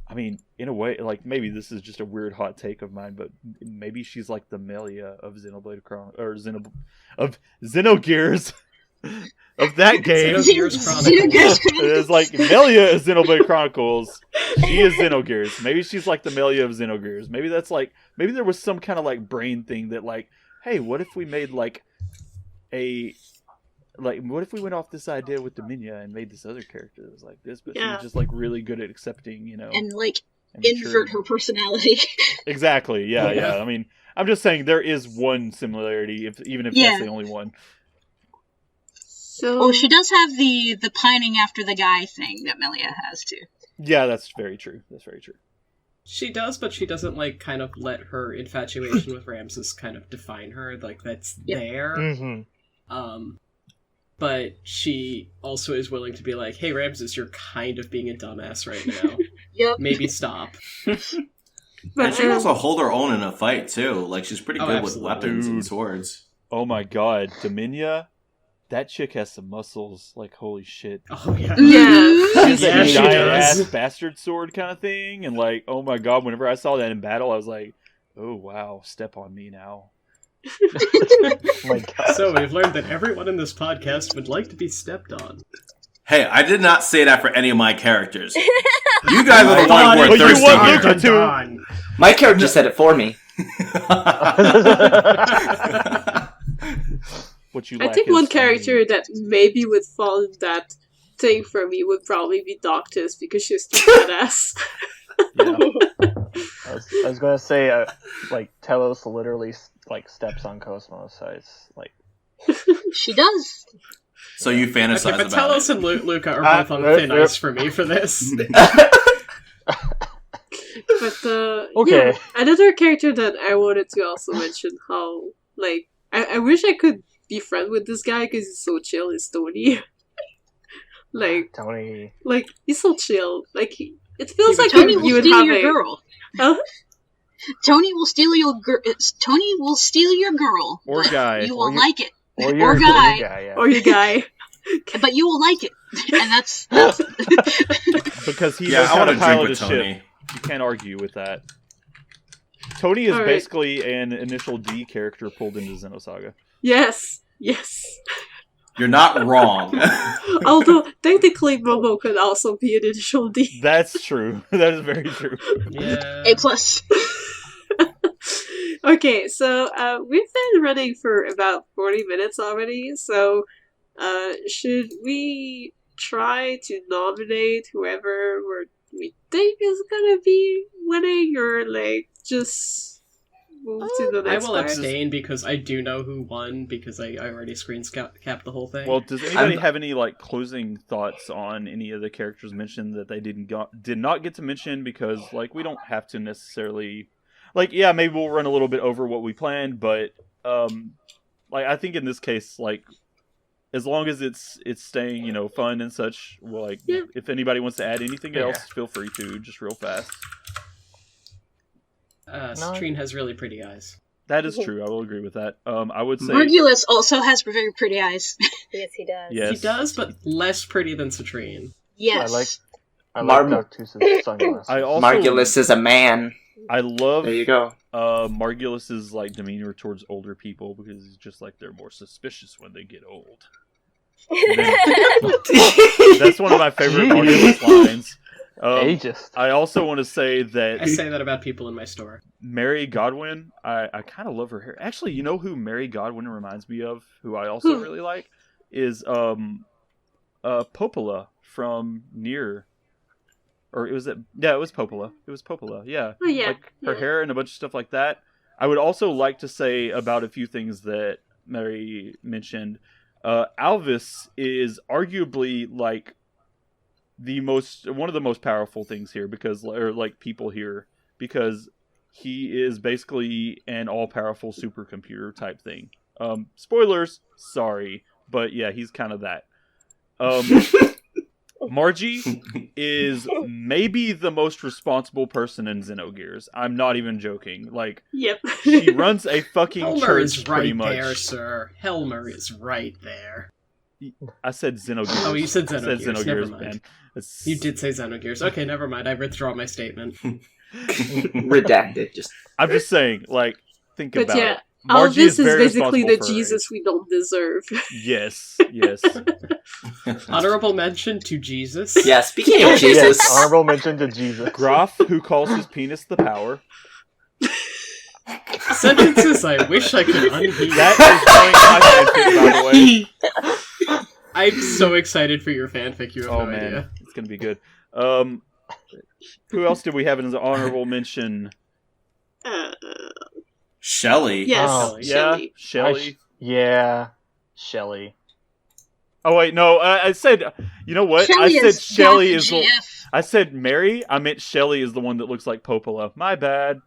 I mean, in a way, like, maybe this is just a weird hot take of mine, but maybe she's like the Melia of Xenoblade of Xenogears. Of that game. Xenogears Chronicles. Xenogears Chronicles. It's like Melia is Xenoblade Chronicles. She is Xenogears. Maybe she's like the Melia of Xenogears. Maybe that's like, maybe there was some kind of like brain thing that like, hey, what if we made like what if we went off this idea with Dominia and made this other character that was like this, but Yeah. she's just like really good at accepting, And, like, and invert maturing. her personality. Exactly. Yeah, Yeah. yeah. I mean, I'm just saying there is one similarity, even if Yeah. that's the only one. So Oh, she does have the pining after the guy thing that Melia has, too. Yeah, that's very true. That's very true. She does, but she doesn't, like, kind of let her infatuation with Ramses kind of define her. Like, that's Yep. there. Mm-hmm. But she also is willing to be like, hey, Ramses, you're kind of being a dumbass right now. Yep. Maybe stop. but, And she can also hold her own in a fight, too. Like, she's pretty Oh, good with absolutely. weapons and Dude. swords. Oh my god, Dominia, that chick has some muscles. Like, holy shit. Oh, yeah. yeah. She's Yeah, a she giant does. ass bastard sword kind of thing, and like, oh my god, whenever I saw that in battle, I was like, oh wow, step on me now. Oh my god. So we've learned that everyone in this podcast would like to be stepped on. Hey, I did not say that for any of my characters. You guys are the Done. ones who are But you thirsty want here. Luca to- Done. My character said it for me. What you I lack think is one for me. character that maybe would fall in that thing for me would probably be Doctus because she's too badass. Yeah. I was gonna say, like, Telos literally, like, steps on Cosmos, so it's, like... She does. So you fantasize Okay, but about Telos it. and Luca are both on thin ice for me for this. But Okay. yeah, another character that I wanted to also mention how like I wish I could be friends with this guy because he's so chill. Is Tony? like Tony... he's so chill. Like it feels like Tony you will would steal have your a girl. Huh? Tony will steal your Tony will steal your girl. Or guy. You Or will you- like it. Or Or your guy. yeah. or your guy. But you will like it. And that's Because he Yeah, knows I how want to to drink pilot a with ship. Tony. You can't argue with that. Tony is All right. basically an initial D character pulled into Xenosaga. Yes. You're not wrong. Although technically Momo could also be an initial D. That's true. That is very true. Yeah. A plus. Okay, so we've been running for about 40 minutes already, so should we try to nominate whoever we think is gonna be winning, or like just move to the I next will part? abstain because I do know who won because I already capped the whole thing. Well, does anybody have any like closing thoughts on any of the characters mentioned that they did not get to mention? Because like we don't have to necessarily, like, yeah, maybe we'll run a little bit over what we planned, but like I think in this case, like as long as it's staying, you know, fun and such, well, like Yeah. if anybody wants to add anything Yeah. else, feel free to, just real fast. Citrine has really pretty eyes. That is true. I will agree with that. I would say Margulis also has very pretty eyes. Yes, he does. yes. He does, but less pretty than Citrine. Yes. I Mar- like Doctus's sunglasses. I also Margulis is a man. I love There you go. Margulis's like demeanor towards older people because it's just like they're more suspicious when they get old. That's one of my favorite Margulis lines. Ageist. I also want to say I that say that about people in my store. Mary Godwin, I kind of love her hair. Actually, you know who Mary Godwin reminds me of, who I also Who? really like, is Popola from Nier. Or it was Popola. It was Popola, yeah. Oh yeah. Like her yeah. hair and a bunch of stuff like that. I would also like to say about a few things that Mary mentioned. Alvis is arguably like one of the most powerful things here people here because he is basically an all-powerful supercomputer type thing. Spoilers, sorry, but yeah, he's kind of that. Margie is maybe the most responsible person in Xenogears. I'm not even joking. Like, Yep. she runs a fucking Helmer church is pretty right much. there, sir. Helmer is right there. I said Xenogears. Oh, you said I said Xenogears. Never Xenogears, mind. man. It's... You did say Xenogears. Okay, never mind. I withdraw my statement. Redacted. Just I'm just saying, like, think But about yeah, it. all Margie this is very basically the responsible for her Jesus age. we don't deserve. Yes, yes. Honorable mention to Jesus. yeah. Speaking of Jesus, Yes, honorable mention to Jesus. Graf, who calls his penis the power. Sentences I wish I could unhear. That is going on my fanfic, by the way. I'm so excited for your fanfic. You have Oh no man, idea. it's gonna be good. Who else did we have as an honorable mention? Shelly. Yes, Oh, Yeah, Shelly. Shelly. Yeah, Shelly. Oh wait, no, I said. You know what? Shelly I said is Shelly Dr. is the. GF. I said Mary. I meant Shelly is the one that looks like Popola. My bad.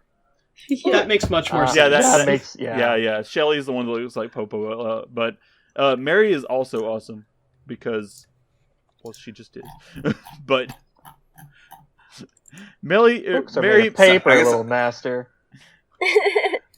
That makes much more sense. Yeah, that that- makes Yeah. Shelly is the one that looks like Popola. But Mary is also awesome because, well, she just is. But Books are made Mary. of paper, I guess- little master.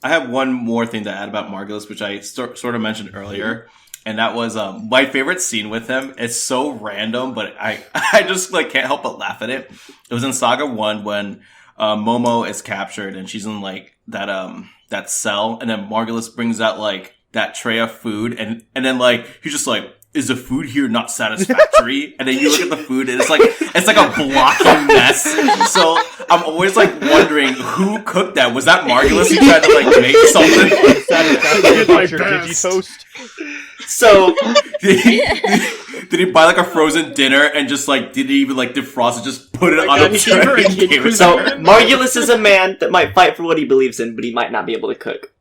I have one more thing to add about Margulis, which I sort of mentioned earlier, and that was my favorite scene with him. It's so random, but I just like can't help but laugh at it. It was in Saga 1 when Momo is captured and she's in like that cell, and then Margulis brings out like that tray of food, and then like he's just like, is the food here not satisfactory? And then you look at the food and it's like a blocky mess. So I'm always like wondering who cooked that. Was that Margulis who tried to like make something? Satisfactory My about your best. Digitoast. so Did he buy like a frozen dinner and just like didn't even like defrost it, just put it my on God, a he gave her tray a and kid gave it to so her? Margulis is a man that might fight for what he believes in, but he might not be able to cook.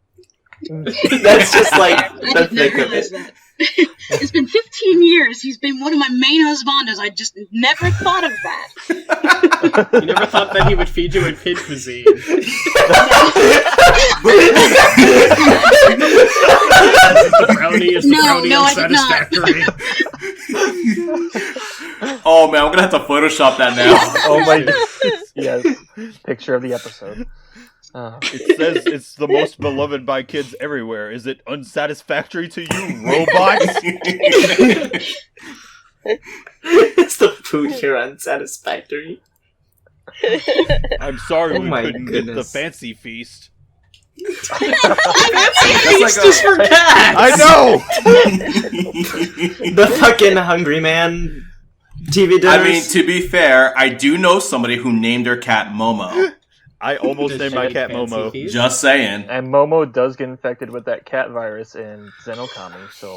That's just like I the did not thick of realize it. that. It's been 15 years. He's been one of my main husbandos. I just never thought of that. You never thought that he would feed you in pig cuisine. The brownie is the No, brownie no, I did not. unsatisfactory. Oh man, I'm gonna have to Photoshop that now. Oh my, yes, picture of the episode. It says it's the most beloved by kids everywhere. Is it unsatisfactory to you, robots? It's the food here unsatisfactory. I'm sorry Oh we my couldn't get the goodness. fancy feast. It's just for cats! I know! The fucking Hungry Man TV dinners. I mean, to be fair, I do know somebody who named their cat Momo. I almost Does named she my like cat fancy Momo. feast? Just saying. And Momo does get infected with that cat virus in Xenokami, so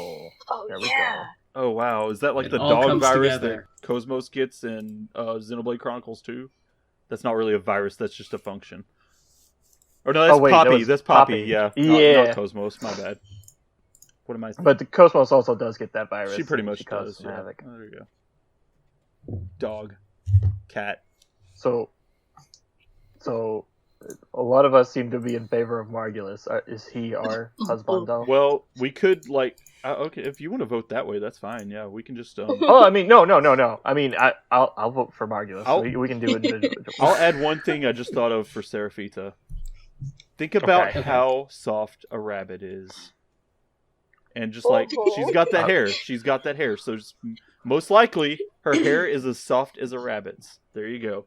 Oh there we yeah. Oh wow, is that like It the all dog comes virus together. that Cosmos gets in Xenoblade Chronicles 2? That's not really a virus, that's just a function. Or no, that's Oh, wait, that Poppy. was That's Poppy, Poppy. yeah. Yeah. Not Cosmos, my bad. What am I saying? But the Cosmos also does get that virus. She pretty and much she causes does, some yeah. havoc. Oh, there you go. Dog. Cat. So a lot of us seem to be in favor of Margulis. Is he our husbando? Well, we could, like... okay, if you want to vote that way, that's fine. Yeah, we can just... Oh, I mean, no. I mean, I'll vote for Margulis. I'll- We can do individual. I'll add one thing I just thought of for Seraphita. Think about Okay. how soft a rabbit is. And just like, she's got that hair. She's got that hair. So just, most likely, her hair is as soft as a rabbit's. There you go.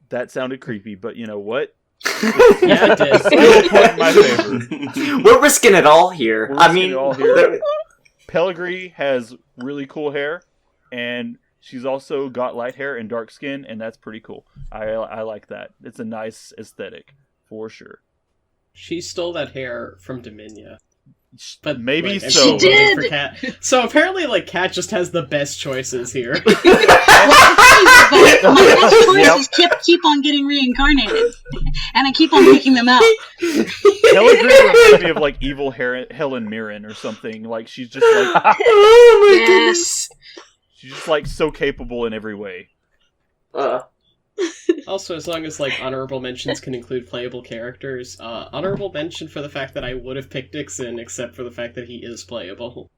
That sounded creepy, but you know what? Yeah, it did. Still a point in my favor. We're risking it all here. We're I risking mean, it all here. there- Pellegrini has really cool hair, and she's also got light hair and dark skin, and that's pretty cool. I like that. It's a nice aesthetic, for sure. She stole that hair from Dominia. But Maybe like, and so. she She did! voted for Cat. So apparently, like, Cat just has the best choices here. My best choices keep on getting reincarnated, and I keep on picking them out. Pellegrini reminds me of like evil Helen Mirren or something. Like she's just like Oh my Yes. she's just like so capable in every way. goodness. Also, as long as, like, honorable mentions can include playable characters, honorable mention for the fact that I would have picked Dixon, except for the fact that he is playable.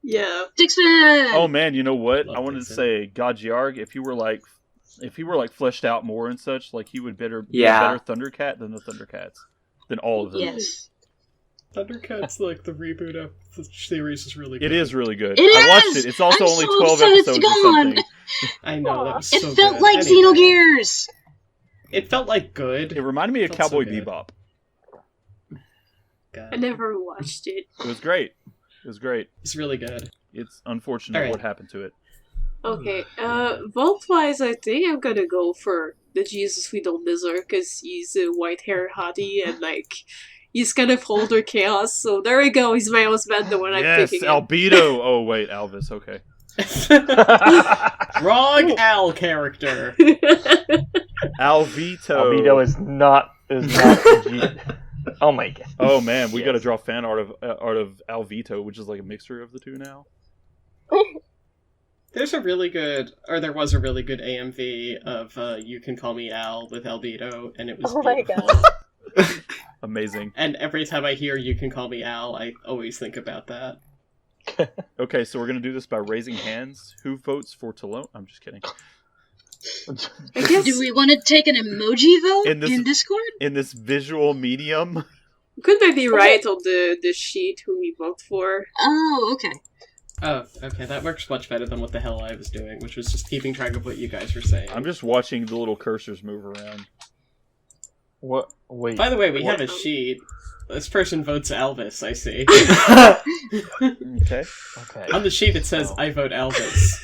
Yeah. Dixon! Oh man, you know what? Love I wanted to Dixon. say Gajiarg. If he were like fleshed out more and such, like he would be a Yeah. better Thundercat than the Thundercats, than all of them. Yes. Thundercats, like the reboot of the series, is really good. It is really good. It I watched is! it. It's also I'm only so 12 upset it's episodes or gone. something. I know, that was It so felt good. like Anyway, Xenogears! It felt like good. It reminded me of Felt so Cowboy good. Bebop. God. I never watched it. It was great. It was great. It's really good. It's unfortunate Alright. what happened to it. Okay, vault-wise, I think I'm gonna go for the Jesus We Don't Deserve, because he's a white-haired hottie, and, like, he's kind of older chaos, so there we go, he's my husband, when I'm Yes, picking Albedo! Oh, wait, Alvis, okay. Wrong Al character. Alvito. Albedo is not the G. Oh my god. Oh, man, we Yes. gotta draw fan art of Alvito, which is like a mixture of the two now. There was a really good AMV of You Can Call Me Al with Albedo, and it was Oh my beautiful. god. Amazing. And every time I hear You Can Call Me Al, I always think about that. Okay, so we're gonna do this by raising hands. Who votes for Talone? I'm just kidding. I guess, Do we want to take an emoji vote In this- in Discord? In this visual medium, could maybe write on the sheet who we vote for. Oh, okay. Oh, okay, that works much better than what the hell I was doing, which was just keeping track of what you guys were saying. I'm just watching the little cursors move around. What? Wait. By the way, we what? have a sheet. This person votes Elvis, I see. Okay. Okay. On the sheet it says, I vote Elvis.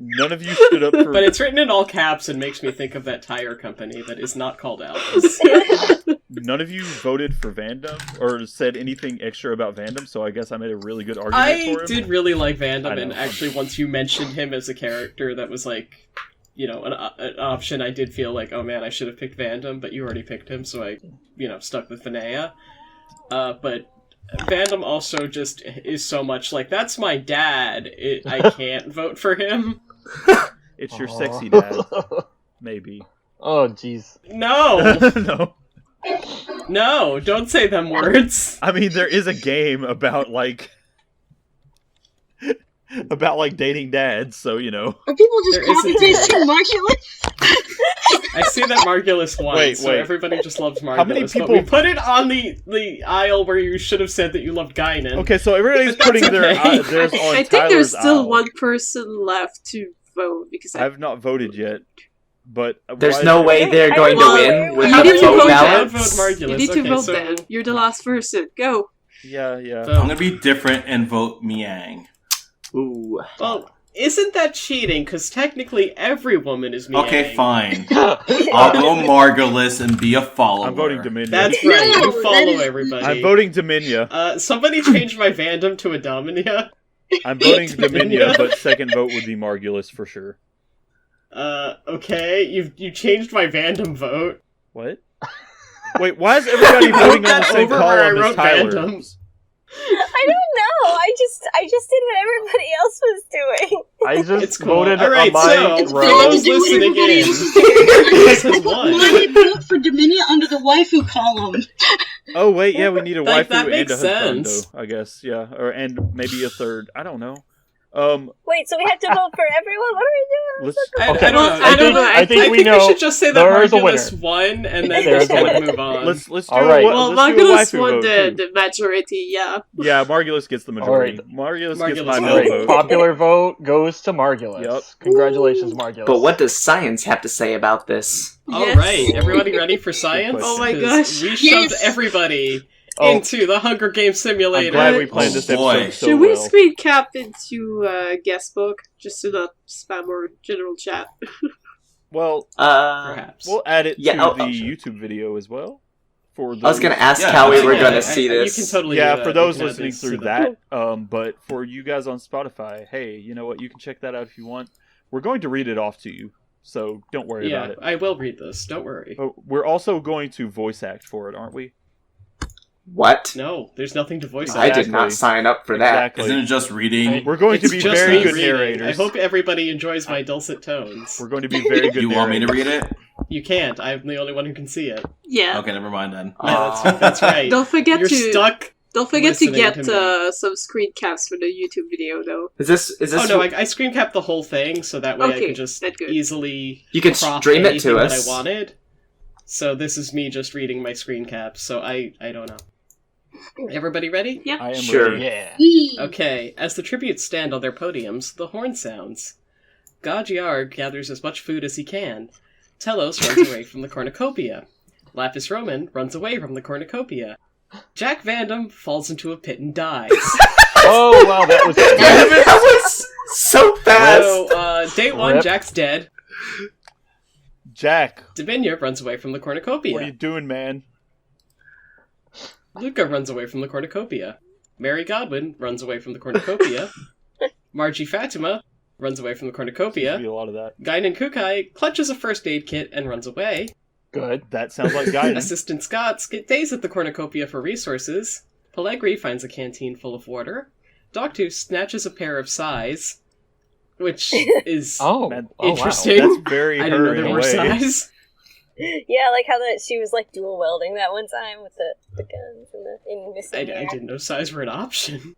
None of you stood up for. But it's written in all caps and makes me think of that tire company that is not called Elvis. None of you voted for Vandom or said anything extra about Vandom, so I guess I made a really good argument I for him. did really like I Vandom, know. and actually once you mentioned him as a character that was like, you know, an option, I did feel like, oh man, I should have picked Vandom, but you already picked him, so I, you know, stuck with Vinaya. But Vandom also just is so much like, that's my dad, I can't vote for him. It's your sexy dad, maybe. Oh jeez. No! No. No, don't say them words. I mean, there is a game about like dating dads, so you know. Are people just There isn't copy-pasting Marculus? I see that Margulis won, Wait, so wait. everybody just loves Margulis. How many But people- we put it on the aisle where you should have said that you loved Guinan. Okay, so everybody's But putting that's their okay. theirs on I think there's Tyler's still aisle. one person left to vote, because I I've not voted yet, but There's why- no way they're I going to don't win know. with You the need to vote vote ballots. Margulis. you need to Okay, vote so- then. You're the last person. Go. Yeah, yeah. So- I'm gonna be different and vote Miang. Ooh. Well, isn't that cheating? Because technically every woman is Miang. Okay, fine. I'll go Margulis and be a follower. I'm voting Dominia. That's right, No, you that follow is- everybody. I'm voting Dominia. Somebody changed my Vandom to a Dominia. I'm voting Dominia, but second vote would be Margulis for sure. Okay, you changed my Vandom vote. What? Wait, why is everybody voting on the that same over where I column as wrote Tyler? Vandoms. I don't know. I just did what everybody else was doing. I just It's cool. voted Alright, on so- my It's For bad row. to those do what listening everybody in, else is doing. this is one. Why did you vote for Dominia under the waifu column? Oh wait, yeah, we need a Like, waifu that and makes a husbando, sense. I guess, yeah, and maybe a third. I don't know. Wait, so we have to vote for everyone? What are we doing? Let's. I Okay. don't know. Well, I don't know. I think we we know should just say that there is a Margulis winner. won, and then There just is a kind of winner. move on. Let's do All right. Well, let's do a Margulis waifu won vote, too. the majority, yeah. Yeah, Margulis gets the majority. Margulis gets Margulis my won. no Alright, vote. popular vote goes to Margulis. Yep. Congratulations, Margulis. But what does science have to say about this? All Yes. right, everybody ready for science? Oh my 'Cause gosh. We shoved Yes. everybody Oh. into the Hunger Games I'm simulator. glad we planned this Oh, boy. episode so Should we well. screen cap into guest book just to not spam our general chat? Well, Perhaps. we'll add it Yeah, to oh, the oh, sure. YouTube video as well. For I was those- gonna ask Yeah, how we were absolutely. gonna see this. You can totally Yeah, do for that. those You can add listening this through to that, but for you guys on Spotify, hey, you know what? You can check that out if you want. We're going to read it off to you, so don't worry Yeah, about it. I will read this. Don't worry. But we're also going to voice act for it, aren't we? What? No, there's nothing to voice. I act. did not sign up for that. Exactly. Isn't it just reading? We're going to It's be just very me good reading. narrators. I hope everybody enjoys my dulcet tones. We're going to be very good You want me to narrators. read it? You can't. I'm the only one who can see it. Yeah. Okay, never mind then. Yeah, that's right. Don't forget You're to stuck. don't forget to listening get to me. some screen caps for the YouTube video though. Is this? Oh no, I screen capped the whole thing, so that way I Okay, can just that's good. easily You can crop stream it anything to that us. I wanted. So this is me just reading my screen caps. So I don't know. Everybody ready? Yeah. I am Sure. ready. Yeah. Okay, as the tributes stand on their podiums, the horn sounds. Gajiar gathers as much food as he can. Telos runs away from the cornucopia. Lapis Roman runs away from the cornucopia. Jack Vandam falls into a pit and dies. Oh wow, that was That was so fast. So, day 1, Rip. Jack's dead. Jack, Divinia runs away from the cornucopia. what are you doing, man? Luca runs away from the cornucopia. Mary Godwin runs away from the cornucopia. Margie Fatima runs away from the Seems cornucopia. to be a lot of that. Guinan Kukai clutches a first aid kit and runs away. good. That sounds like guidance. Assistant Scott stays at the cornucopia for resources. Pellegri finds a canteen full of water. Doctu snatches a pair of sais, which is Oh, Man, oh, interesting. That's very I didn't her know in there a were way. sais. Yeah, like how that she was like dual welding that one time with the guns and the in missing I hair. didn't know sais were an option.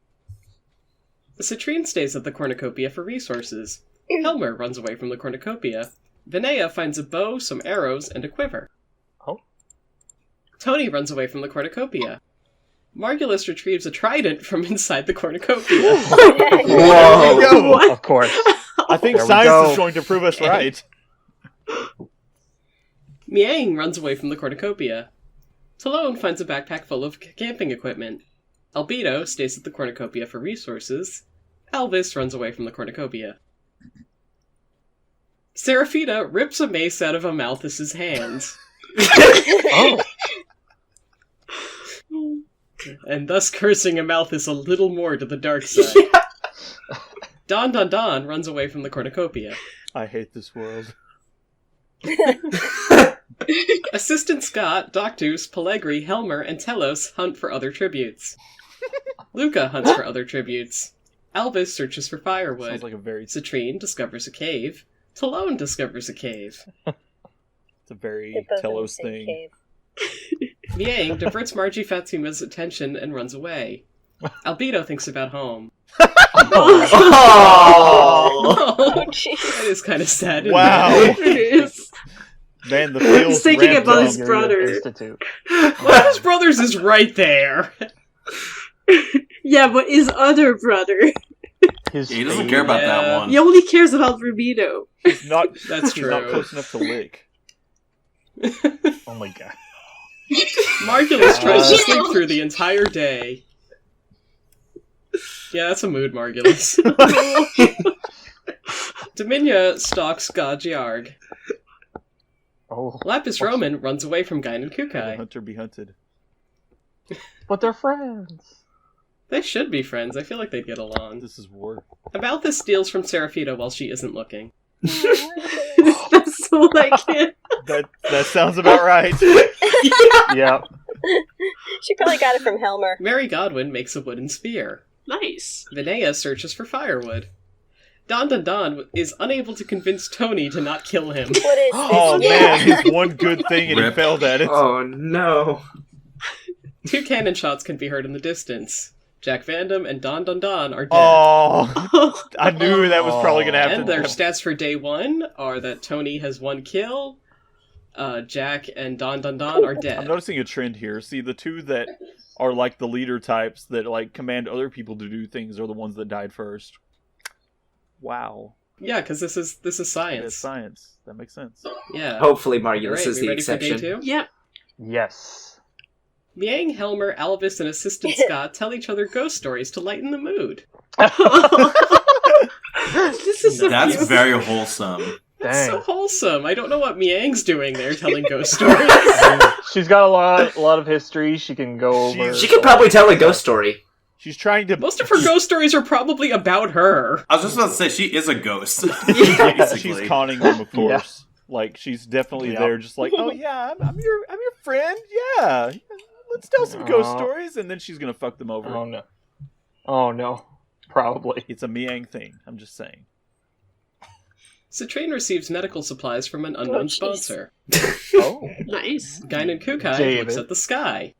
Citrine stays at the cornucopia for resources. Helmer runs away from the cornucopia. Vinaya finds a bow, some arrows, and a quiver. Oh. Tony runs away from the cornucopia. Margulis retrieves a trident from inside the cornucopia. Whoa. What? Of course. I think There we science go. is going to prove us right. Miang runs away from the cornucopia. Talone finds a backpack full of camping equipment. Albedo stays at the cornucopia for resources. Elvis runs away from the cornucopia. Seraphita rips a mace out of Amalthus's hands, Oh, and thus cursing Amalthus a little more to the dark side. Don Don Don runs away from the cornucopia. I hate this world. Assistant Scott, Doctus, Pellegri, Helmer, and Telos hunt for other tributes. Luca hunts for other tributes. Elvis searches for firewood. Sounds like a very, Citrine discovers a cave. Talone discovers a cave. it's a very They're both in the Telos same thing. cave. Miang diverts Margie Fatima's attention and runs away. Albedo thinks about home. Oh. Oh, jeez. That is kind of sad. isn't Wow. it? It is. Man, the feels He's thinking ramped about up. his brother. Institute. Well, his brothers is right there. Yeah, but his other brother. He doesn't care about Yeah. that one. He only cares about Rubido. He's not, That's he's not true. close enough to lick. Oh my god. Margulis tries to sleep through the entire day. Yeah, that's a mood, Margulis. Dominia stalks Gajiarg. Oh, Lapis Roman runs away from Guinan The Kukai. hunter be hunted. but they're friends. They should be friends. I feel like they'd get along. This is war. Amalthus steals from Seraphita while she isn't looking. That's so like it. That sounds about right. Yep. She probably got it from Helmer. Mary Godwin makes a wooden spear. Nice. Vinaya searches for firewood. Don Don Don is unable to convince Tony to not kill him. What is this? Oh Yeah. man, his one good thing and he Rip. failed at it. Oh no. 2 cannon shots can be heard in the distance. Jack Vandam and Don Don Don are dead. Oh, I knew that was probably going to happen. And their stats for day 1 are that Tony has 1 kill, Jack and Don Don Don are I'm dead. noticing a trend here. See, the two that are like the leader types that like command other people to do things are the ones that died first. Wow. Yeah, because this is It's science. science. That makes sense. Yeah. Hopefully Alright, Margulis is we the ready for day exception. 2? Yep. Yes. Miang, Helmer, Alvis, and Assistant Scott tell each other ghost stories to lighten the mood. This is so That's cute. very wholesome. That's so Dang. wholesome. I don't know what Miang's doing there telling ghost stories. She's got a lot of history. She can go over. She could probably tell a ghost story. She's trying to. Most of her ghost stories are probably about her. I was just about to say she is a ghost. She's Basically. conning them, of Yeah. course. Like she's definitely Yeah. there, just like, oh yeah, I'm your friend. Yeah, let's tell some ghost Aw. stories, and then she's gonna fuck them over. Oh no. Oh no. Probably. It's a Miang thing. I'm just saying. Citrine receives medical supplies from an unknown jeez. sponsor. Oh. Nice. Guinan Kukai David. looks at the sky.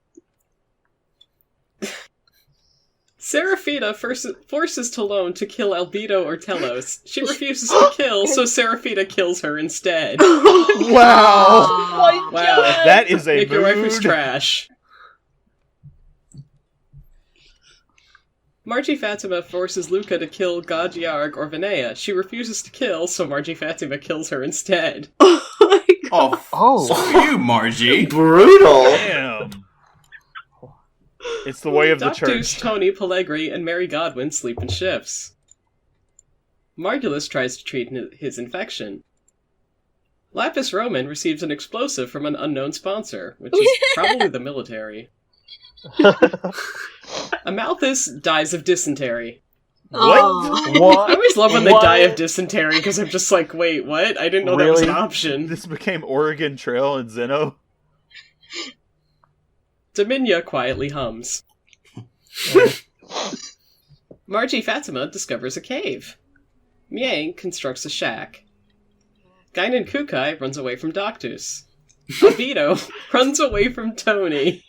Seraphita forces Talone to kill Albedo or Telos. She refuses to kill, so Seraphita kills her instead. Wow, Oh my Wow. god! that is a Make your wife mood. who's trash. Margie Fatima forces Luca to kill Gajiarg or Vinea. She refuses to kill, so Margie Fatima kills her instead. Oh my god. Oh, screw you, Margie. Brutal. Damn. It's the way of the Doctus, church. Tony, Pellegri, and Mary Godwin sleep in shifts. Margulis tries to treat his infection. Lapis Roman receives an explosive from an unknown sponsor, which is probably the military. Amalthus dies of dysentery. Oh. What? I always love when they What? die of dysentery, because I'm just like, wait, what? I didn't know that was an Really? option. This became Oregon Trail and Xeno. Dominia quietly hums. Margie Fatima discovers a cave. Miang constructs a shack. Guinan Kukai runs away from Doctus. Albedo runs away from Tony.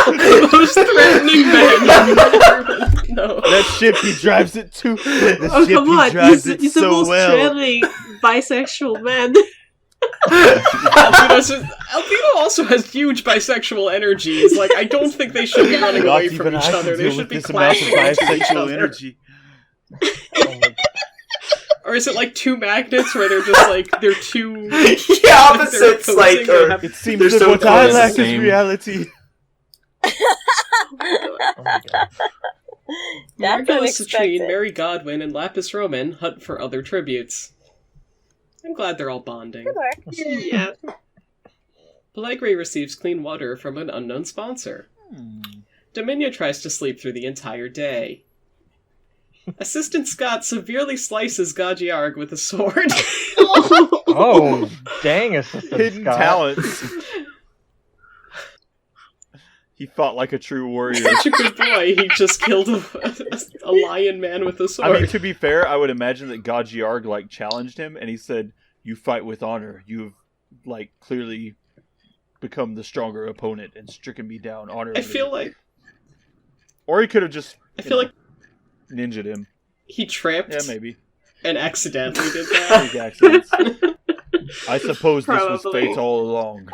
The most threatening man. No. That ship, he drives it too. The Oh, ship, come he on. drives He's it the so most well. threatening bisexual man. Albedo also has huge bisexual energies. Like, I don't think they should be running Not away from even each I can other. They deal should with be this amount of clashing into each bisexual other. energy. Oh my Or is it like two magnets where they're just like, they're two... Yeah, opposites, they're like, opposing, they or have- It seems They're that so what I close, lack is same. reality. Oh my god. That's Margulis unexpected. Citrine, Mary Godwin, and Lapis Roman hunt for other tributes. I'm glad they're all bonding. Good work. Yeah. Pellegri receives clean water from an unknown sponsor. Dominia tries to sleep through the entire day. Assistant Scott severely slices Gajiarg with a sword. Oh, dang, Assistant Hidden Scott. talents. He fought like a true warrior. Such a good boy, he just killed a lion man with a sword. I mean, to be fair, I would imagine that Gajiarg, like, challenged him, and he said, "You fight with honor. You've, like, clearly become the stronger opponent and stricken me down honorably." I feel like Or he could have just, like ninja'd him. he tripped Yeah, maybe. and accidentally did that. Big accidents. I suppose this was Probably. fate all along.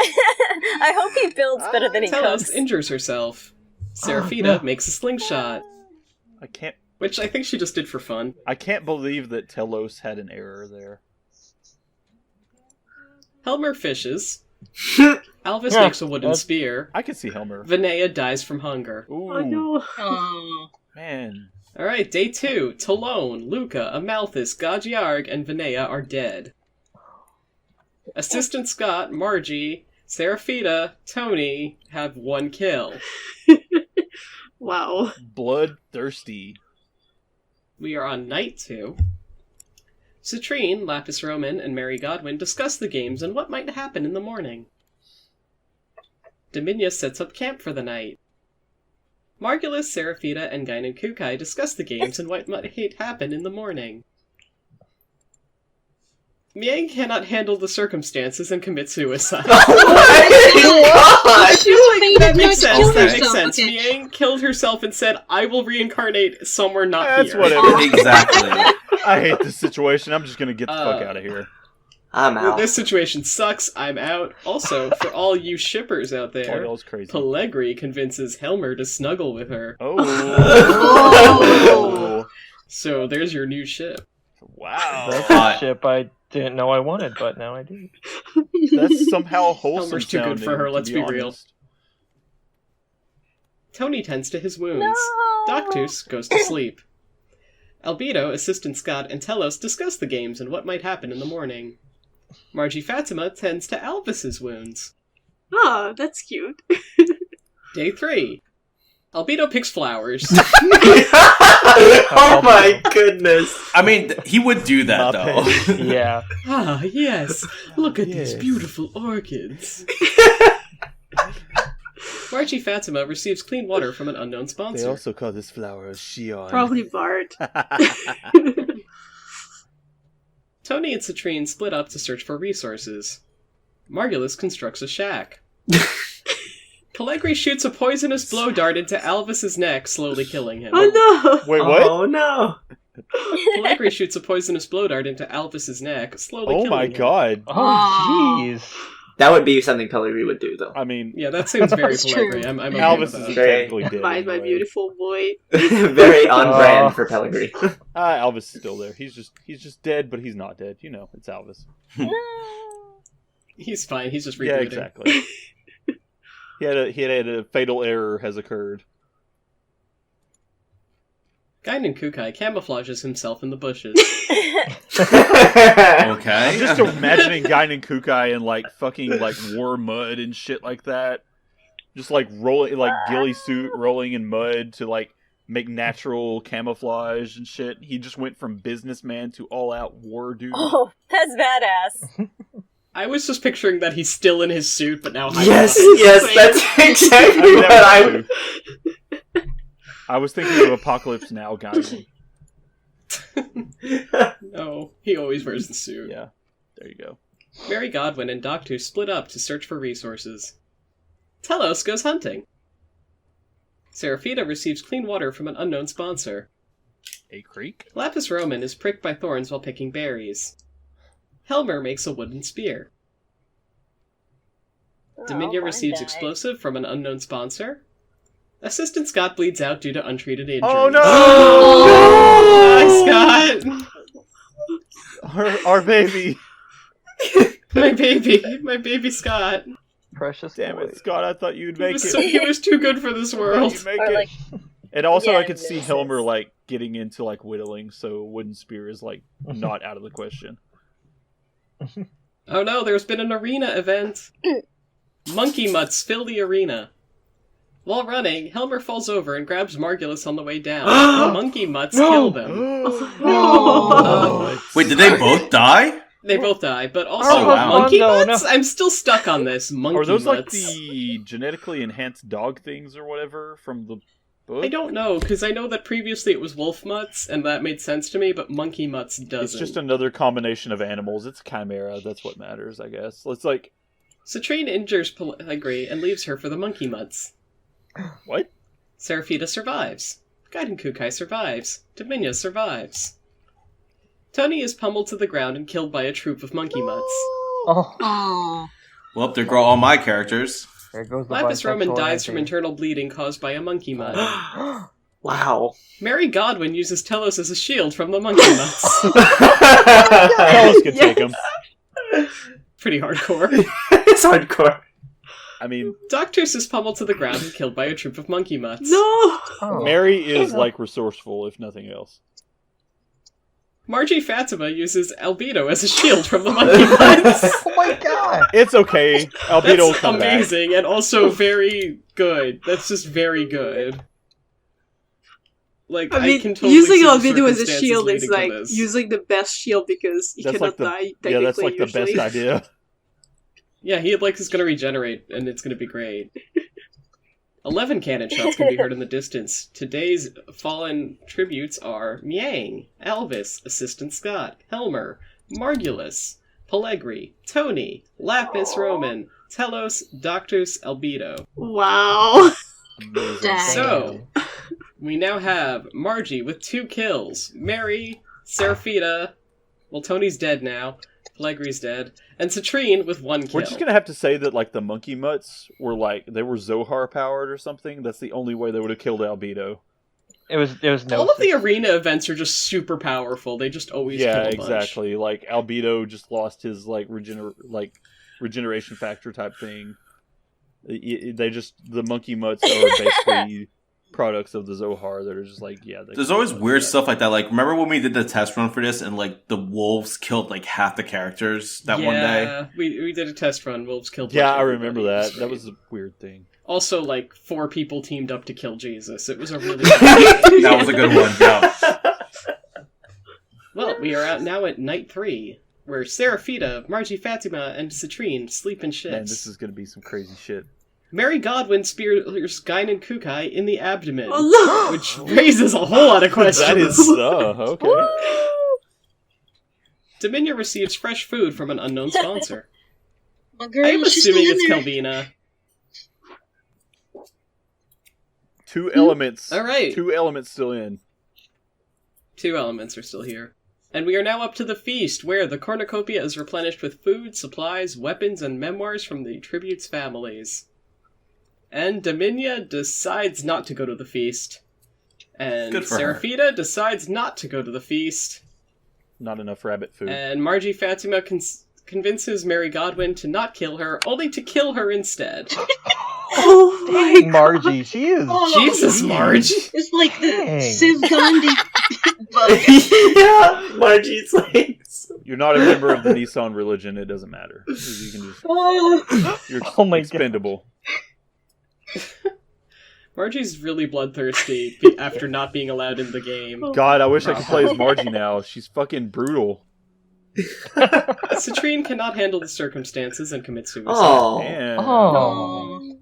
I hope he builds better than he Telos cooks. injures herself. Seraphita makes a slingshot, I can't which I think she just did for fun. believe that Telos had an error there. Helmer fishes. Alvis Yeah, makes a wooden that's- spear. I can see Helmer. Vinea dies from hunger. Ooh, Oh no. Oh. man. Alright, day 2. Talone, Luca, Amalthus, Gajiarg, and Vinea are dead. Assistant Scott, Margie, Seraphita, Tony have 1 kill. Wow. Bloodthirsty. We are on night 2. Citrine, Lapis Roman, and Mary Godwin discuss the games and what might happen in the morning. Dominia sets up camp for the night. Margulis, Seraphita, and Guinan Kukai discuss the games and what might happen in the morning. Miang cannot handle the circumstances and commits suicide. Oh my She was fated That not makes to sense, kill that makes herself. sense. Okay. Miang killed herself and said, I will reincarnate somewhere not That's here. whatever. Exactly. I hate this situation. I'm just gonna get the fuck Uh, out of here. I'm out. This situation sucks, I'm out. Also, for all you shippers out Oh, there, y'all's crazy. Pellegri convinces Helmer to snuggle with her. Oh. So there's your new ship. Wow. That's Hot. a ship I didn't know I wanted, but now I do. That's somehow wholesome. Helmer's too good for her, sounding, let's to be real. honest. Tony tends to his wounds. No. Doctus goes to sleep. Albedo, Assistant Scott, and Telos discuss the games and what might happen in the morning. Margie Fatima tends to Alvis's wounds. Oh, that's cute. Day 3. Albedo picks flowers. Oh my goodness. I mean, he would do that, though. Yeah. Ah, yes. Look at these Yes. beautiful orchids. Margie Fatima receives clean water from an unknown They sponsor. also call this flower a Shion. Probably Bart. Tony and Citrine split up to search for resources. Margulis constructs a shack. Pellegri shoots a poisonous blow dart into Alvis's neck, slowly killing him. Oh Wait, what? Oh no. Pellegri shoots a poisonous blow dart into Alvis's neck, slowly Oh killing my him. god. Oh, jeez. That would be something Pellegrini would do, though. I mean, Yeah, that seems very That's true. Pellegrini. I'm okay Alvis with isn't that. technically dead. Find my anyway. beautiful boy. Very on brand for Pellegrini. Alvis is still there. He's just dead, but he's not dead. You know, it's Alvis. He's fine. He's just rebooting. Yeah, exactly. he had a fatal error has occurred. Guinan Kukai camouflages himself in the bushes. Okay. I'm just imagining Guinan Kukai in like fucking like war mud and shit like that. Just like rolling, like ghillie suit rolling in mud to like make natural camouflage and shit. He just went from businessman to all out war dude. Oh, that's badass. I was just picturing that he's still in his suit, but now Yes, high that's exactly what I... I was thinking of Apocalypse Now Guinan. No, he always wears the suit. Yeah, there you go. Mary Godwin and Doctor split up to search for resources. Telos goes hunting. Seraphita receives clean water from an unknown sponsor. A creek? Lapis Roman is pricked by thorns while picking berries. Helmer makes a wooden spear. Dominia Oh, receives Bandai. explosive from an unknown sponsor. Assistant Scott bleeds out due to untreated injuries. Oh no! Hi, Scott! Our baby! My baby Scott. Precious Damn boy. it, Scott! I thought you'd He make was, it. he was too good for this I thought world. you'd make Or it. like, And also, yeah, I could see this Helmer is- like getting into like whittling, so wooden spear is like not out of the question. Oh no, there's been an arena event. Monkey mutts fill the arena. While running, Helmer falls over and grabs Margulis on the way down. The monkey mutts kill them. Wait, did they both die? They both die, but also Oh, wow. monkey No, mutts? I'm still stuck on this. Monkey Are those like mutts. the genetically enhanced dog things or whatever from the book? I don't know, because I know that previously it was wolf mutts, and that made sense to me, but monkey mutts doesn't. It's just another combination of animals. It's chimera. That's what matters, I guess. It's like Citrine injures Pellegrini and leaves her for the monkey mutts. what? Seraphita survives. Gaiden Kukai survives. Dominia survives. Tony is pummeled to the ground and killed by a troop of monkey mutts. Oh, Oh. Well, there go all my characters. there goes the Lapis Roman bisexual dies from energy. internal bleeding caused by a monkey mutt. Wow. Mary Godwin uses Telos as a shield from the monkey mutts. Carlos could take him. Pretty hardcore. It's hardcore. I mean, Doctus is pummeled to the ground and killed by a troop of monkey mutts. No! Oh. Mary is like resourceful, if nothing else. Margie Fatima uses Albedo as a shield from the monkey mutts. Oh my god! It's okay. Albedo will That's come back. amazing and also very good. That's just very good. Like, I mean, can totally using see the Albedo as a circumstances shield is leading to like this. using the best shield because he That's cannot like the die technically yeah, that's like the usually. best idea. Yeah, he like is gonna regenerate, and it's gonna be great. 11 cannon shots can be heard in the distance. Today's fallen tributes are Miang, Elvis, Assistant Scott, Helmer, Margulis, Pellegrini, Tony, Lapis Roman, Telos, Doctus, Albedo. Wow. Amazing. Dang. So, we now have Margie with 2 kills, Mary, Seraphita, well, Tony's dead now, Pellegrini's dead, and Citrine with 1 kill. We're just gonna have to say that like the monkey mutts were like they were Zohar powered or something. That's the only way they would have killed Albedo. It was no. All of the arena events are just super powerful. They just always Yeah, kill a bunch. exactly. Like Albedo just lost his like regeneration factor type thing. They just the monkey mutts are basically products of the Zohar that are just like There's always weird stuff like that. Like, remember when we did the test run for this and like the wolves killed like half the characters that one day? Yeah, we did a test run. Wolves killed. Yeah, like, I remember everybody. that. It That great. was a weird thing. Also, like 4 people teamed up to kill Jesus. It was a really. That was a good one. Yeah. Well, we are out now at night 3, where Seraphita, Margie Fatima, and Citrine sleep in shifts. Man, this is gonna be some crazy shit. Mary Godwin spears Guinan Kukai in the abdomen, Oh no! which raises a whole lot of questions. That is okay. Dominia receives fresh food from an unknown sponsor. My girl, I'm she's still assuming in it's there. Calvina. 2 elements. All right. 2 elements still in. 2 elements are still here. And we are now up to the feast, where the cornucopia is replenished with food, supplies, weapons, and memoirs from the tributes' families. And Dominia decides not to go to the feast. And Good for her. Seraphita decides not to go to the feast. Not enough rabbit food. And Margie Fatima convinces Mary Godwin to not kill her, only to kill her instead. Oh my Dang, Margie, she is. Jesus, Marge! It's like the Dang. Civ Gandhi bug. Yeah, Margie's like... You're not a member of the Nissan religion, it doesn't matter. You can just, you're Oh my expendable. Margie's really bloodthirsty after not being allowed in the game. God, I wish I could play as Margie now. She's fucking brutal. Citrine cannot handle the circumstances and commits suicide. Oh. Man. Oh.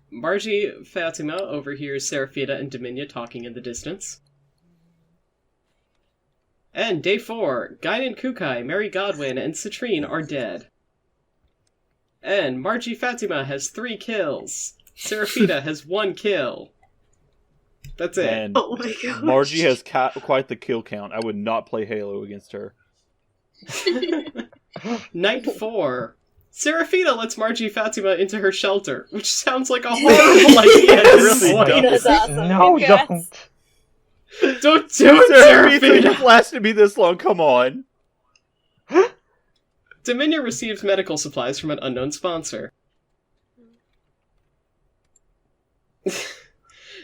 Margie Fatima overhears Seraphita and Dominia talking in the distance. And day 4, Guinan Kukai, Mary Godwin, and Citrine are dead. And Margie Fatima has 3 kills. Seraphita has 1 kill. That's it. And Oh my god. Margie has quite the kill count. I would not play Halo against her. Night 4. Seraphita lets Margie Fatima into her shelter, which sounds like a horrible idea at this really point. does. That's awesome. No, Congrats. don't. Don't do it, Seraphita, Seraphita! you've lasted me this long, come on. Dominia receives medical supplies from an unknown sponsor.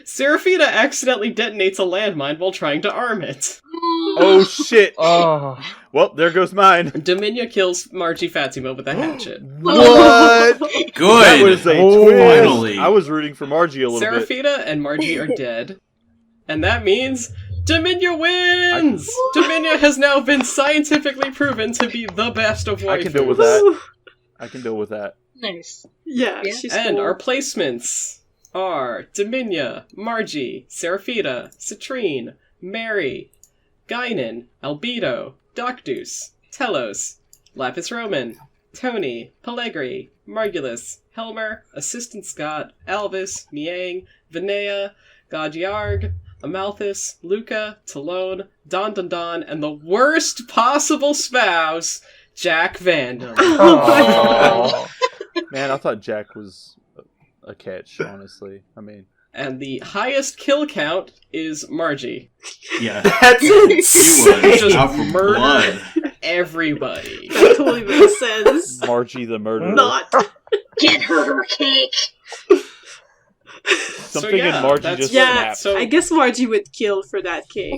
Seraphita accidentally detonates a landmine while trying to arm it. Oh shit. Oh. Well, there goes mine. Dominia kills Margie Fatima with a hatchet. What? Good. That was a Oh, twist. finally. I was rooting for Margie a little bit. Seraphita and Margie are dead. And that means Dominia wins! Dominia has now been scientifically proven to be the best of waifus. I can deal with that. I can deal with that. Nice. Yeah, Yeah. she's And cool. our placements are Dominia, Margie, Seraphita, Citrine, Mary, Guinan, Albedo, Doctus, Telos, Lapis Roman, Tony, Pellegri, Margulis, Helmer, Assistant Scott, Alvis, Miang, Vinea, Godjarg, Amalthus, Luca, Talone, Don, and the worst possible spouse, Jack Vandam. Oh. Man, I thought Jack was a catch, honestly. I mean, And the highest kill count is Margie. Yeah. That's She was insane. Just out for murdered blood. everybody. That totally makes sense. Margie the murderer. Not. Get her cake. Something So, yeah, in Margie that's- just Yeah, snapped. So I guess Margie would kill for that cake.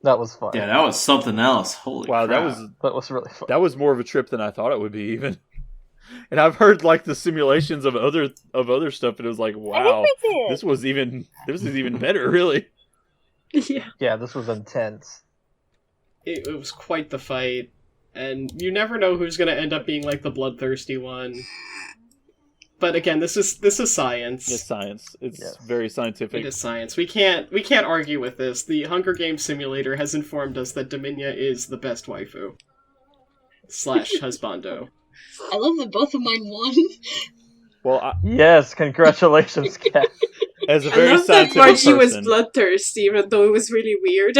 That was fun. Yeah, that was something else. Holy Wow, crap. That was really fun. that was more of a trip than I thought it would be, even. And I've heard like the simulations of other stuff, and it was like, I wow, think we did. this was even better, really. Yeah. Yeah, this was intense. it was quite the fight, and you never know who's going to end up being like the bloodthirsty one. But again, this is science. It's science. It's Yes. very scientific. It is science. We can't argue with this. The Hunger Games simulator has informed us that Dominia is the best waifu. / husbando. I love that both of mine won. Well, Yes, congratulations, Kat. as a I very love that scientific Margie was person, bloodthirsty, even though it was really weird.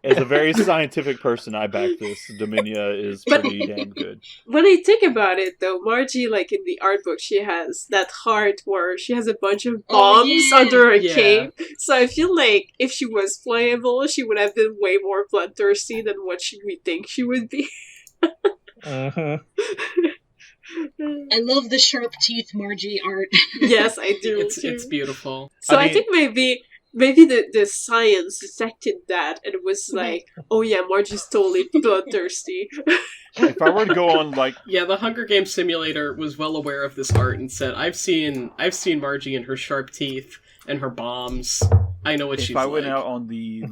as a very scientific person, I back this. Dominia is pretty damn good. When I think about it, though, Margie, like in the art book, she has that heart where she has a bunch of Oh, bombs yeah. under her Yeah. cape. So I feel like if she was playable, she would have been way more bloodthirsty than what we think she would be. Mm-hmm. I love the sharp teeth Margie art. Yes, I do. It's too. beautiful. So I I, mean- think maybe the science detected that and it was like, oh yeah, Margie's totally bloodthirsty. If I were to go on like Yeah, the Hunger Games simulator was well aware of this art and said, "I've seen Margie and her sharp teeth and her bombs. I know what she's if I went like." out on the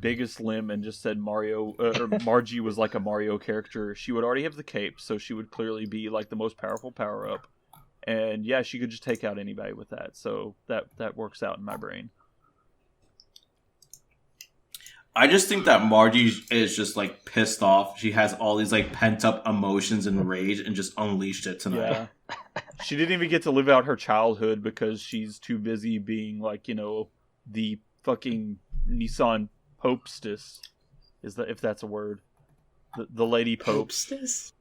biggest limb and just said Mario or Margie was like a Mario character, she would already have the cape, so she would clearly be like the most powerful power up. And yeah, she could just take out anybody with that. So that works out in my brain. I just think that Margie is just like pissed off. She has all these like pent up emotions and rage and just unleashed it tonight. Yeah. She didn't even get to live out her childhood because she's too busy being like, the fucking Nissan Popestess. If that's a word. The lady Pope. Popestess?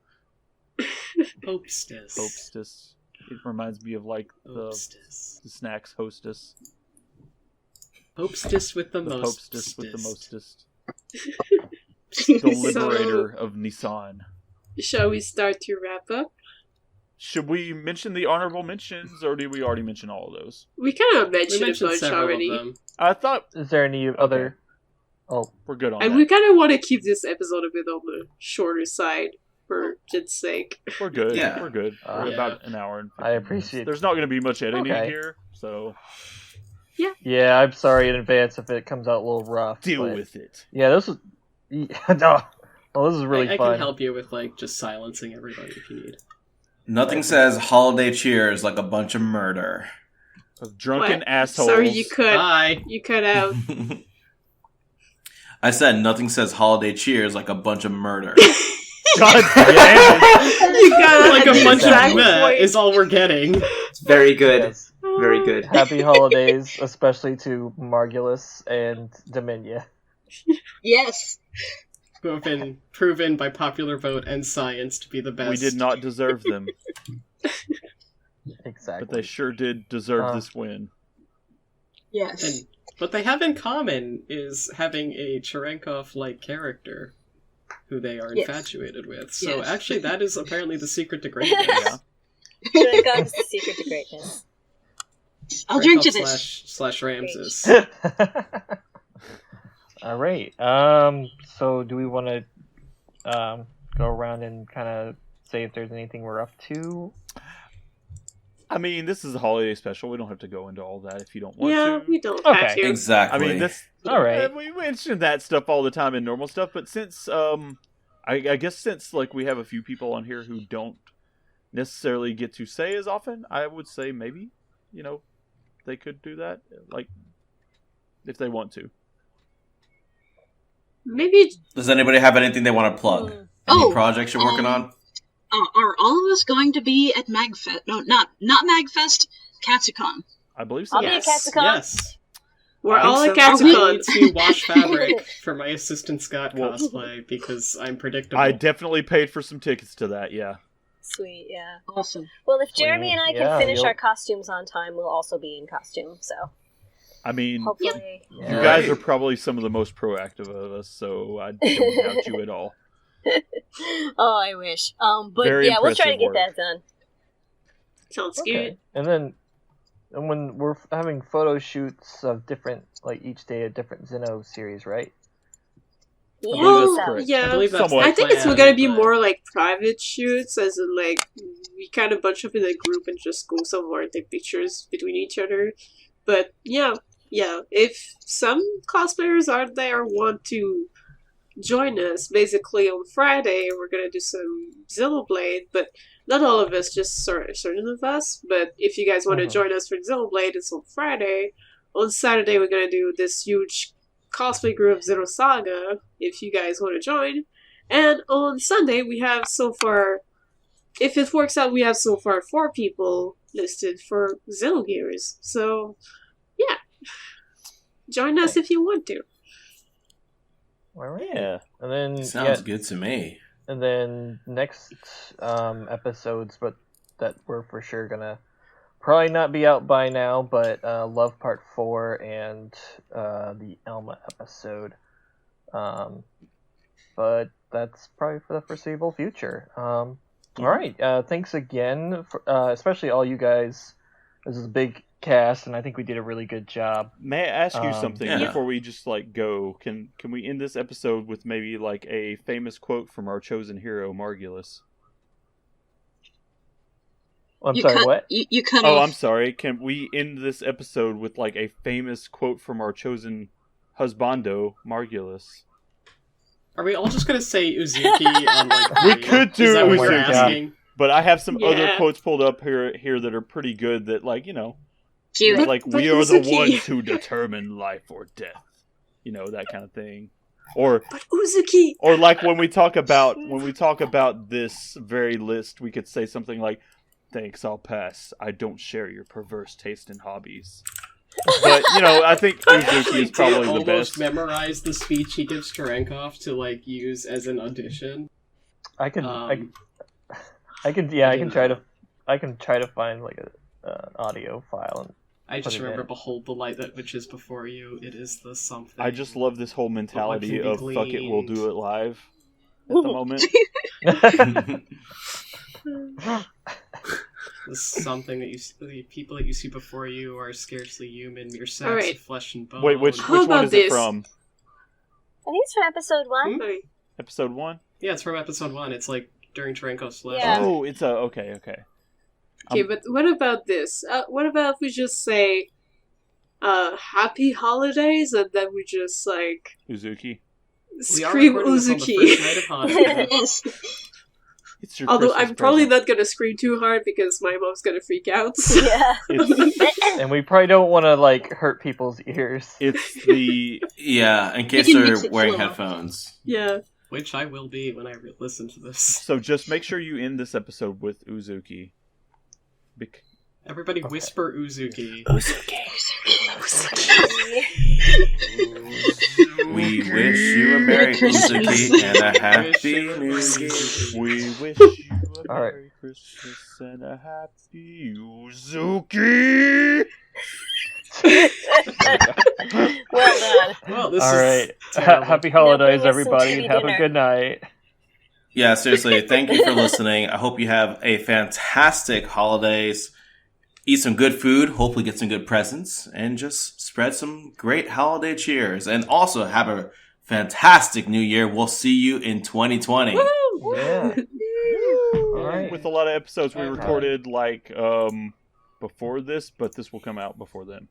Popestess. Popestess. It reminds me of like the snacks hostess. Popestess with the The most. Popestess with the mostest. The liberator of Nissan. Shall we start to wrap up? Should we mention the honorable mentions, or did we already mention all of those? We kind of We mentioned a mentioned bunch several already. of them. I thought Is there any other? Oh, we're good on And that. we kind of want to keep this episode a bit on the shorter side for its sake. We're good. Yeah. We're good. We're Yeah. about an hour and 50 I minutes. appreciate- There's not going to be much editing Okay. here, so yeah. I'm sorry in advance if it comes out a little rough. deal but- with it. Yeah, this was. No. Well, this is really I fun. can help you with just silencing everybody if you need. Nothing says holiday cheers like a bunch of murder. Of drunken What? assholes. Sorry, you could. Bye. You cut out. I said nothing says holiday cheers like a bunch of murder. God damn it. You got Like a bunch exact of meh point. is all we're getting. It's very good. Yes. Very good. Happy holidays, especially to Margulis and Dominia. Yes. Who have been proven by popular vote and science to be the best. We did not deserve them, Exactly. but they sure did deserve Uh, this win. Yes. And what they have in common is having a Cherenkov-like character who they are Yes. infatuated with. So Yes. actually, that is apparently the secret to greatness. Yeah. Cherenkov's the secret to greatness. I'll drink to Cherenkov this. slash Ramses. All right. So do we want to go around and kind of say if there's anything we're up to? I mean, this is a holiday special. We don't have to go into all that if you don't want Yeah, to. we don't Okay. have to. Exactly. I mean, this. All right. We mention that stuff all the time in normal stuff, but since I guess since like we have a few people on here who don't necessarily get to say as often, I would say maybe they could do that, like if they want to. Maybe Does anybody have anything they want to plug? Mm. Any Oh, projects you're working on? Are all of us going to be at MagFest? No, not MagFest. Katsucon. I believe so. I'll be at Yes. Katsucon. Yes. we're I all think at so. I Katsucon. need to wash fabric for my Assistant Scott Well, cosplay because I'm predictable. I definitely paid for some tickets to that. Yeah. Sweet, yeah. Awesome. Well, if Jeremy and I can Yeah, finish you'll- our costumes on time, we'll also be in costume. So I mean, hopefully, you Yeah. guys are probably some of the most proactive of us, so I don't doubt you at all. oh, I wish. But Very yeah, we'll try to impressive get work. that done. Sounds Okay. good. And when we're having photo shoots of different, like each day a different Xeno series, right? Yeah, believe that's so- correct. I Yeah. believe that's Somewhat. the I think it's plan, gonna be but- more like private shoots, as in like we kind of bunch up in a group and just go somewhere and take pictures between each other. But yeah, if some cosplayers out there want to join us, basically on Friday we're gonna do some Xenoblade, but not all of us, just certain of us. But if you guys want to Mhm. join us for Xenoblade, it's on Friday. On Saturday we're gonna do this huge cosplay group of Xenosaga, if you guys want to join. And on Sunday, we have so far, if it works out, we have so far 4 people listed for Xenogears. So, yeah. Join us if you want to. All right. Yeah. And then Sounds good to me. And then next episodes, but that we're for sure gonna probably not be out by now, but Love Part 4 and the Elma episode. But that's probably for the foreseeable future. All right. Thanks again, for, especially all you guys. This is a big cast, and I think we did a really good job. May I ask you something yeah. before we just go? Can we end this episode with maybe like a famous quote from our chosen hero, Margulis? I'm sorry, what? You cut Oh, off. I'm sorry. Can we end this episode with like a famous quote from our chosen husbando, Margulis? Are we all just gonna say Uzuki on like? We three? could do Is that what we're Uzuki. asking? But I have some other Yeah. quotes pulled up here that are pretty good. That like Cute. like But we are the Uzuki- ones who determine life or death. That kind of thing. Or But Uzuki! like when we talk about this very list, we could say something like, Thanks, I'll pass. I don't share your perverse taste in hobbies. But, I think Uzuki is probably the almost best. memorize the speech he gives Cherenkov to, use as an audition. I can try to find an audio file. And I just put it remember, in. behold the light that which is before you. It is the something. I just love this whole mentality be of fuck it, we'll gleaned. do it live at the moment. The something the people that you see before you are scarcely human, mere sacks Alright. of flesh and bone. Wait, which How one about is this? it from? I think it's from episode 1. Sorry. Episode 1? Yeah, it's from episode 1. It's during Cherenkov's flesh. Yeah. Oh, it's okay. Okay, but what about this? What about if we just say, happy holidays, and then we just, Uzuki. We are scream recording this on the Uzuki. first night of Hanukkah. Yes. It's your Although Christmas I'm probably present. not gonna scream too hard because my mom's gonna freak out. Yeah. And we probably don't want to hurt people's ears. It's the... Yeah, in case can they're mix it wearing slow. headphones. Yeah. Which I will be when I listen to this. So just make sure you end this episode with Uzuki. Everybody whisper Uzuki. We wish you a Merry Christmas. Uzuki and a Wish Happy you a New Merry Year. Uzuki. We wish you a All right. Merry Christmas and a Happy Uzuki! Well done. Well, this All is right. terrible. Happy holidays, Nobody everybody. listen to Have dinner. a good night. Yeah, seriously, thank you for listening. I hope you have a fantastic holidays. Eat some good food, hopefully get some good presents, and just spread some great holiday cheers. And also have a fantastic new year. We'll see you in 2020. Yeah. All right. With a lot of episodes we All right. recorded before this, but this will come out before then.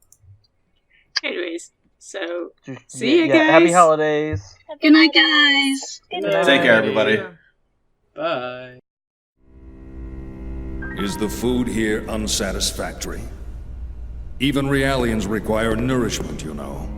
Anyways, so Just- See you yeah, Happy guys. holidays. Good night, guys. Good Good night. Take care, everybody. Bye. Is the food here unsatisfactory? Even realians require nourishment, you know.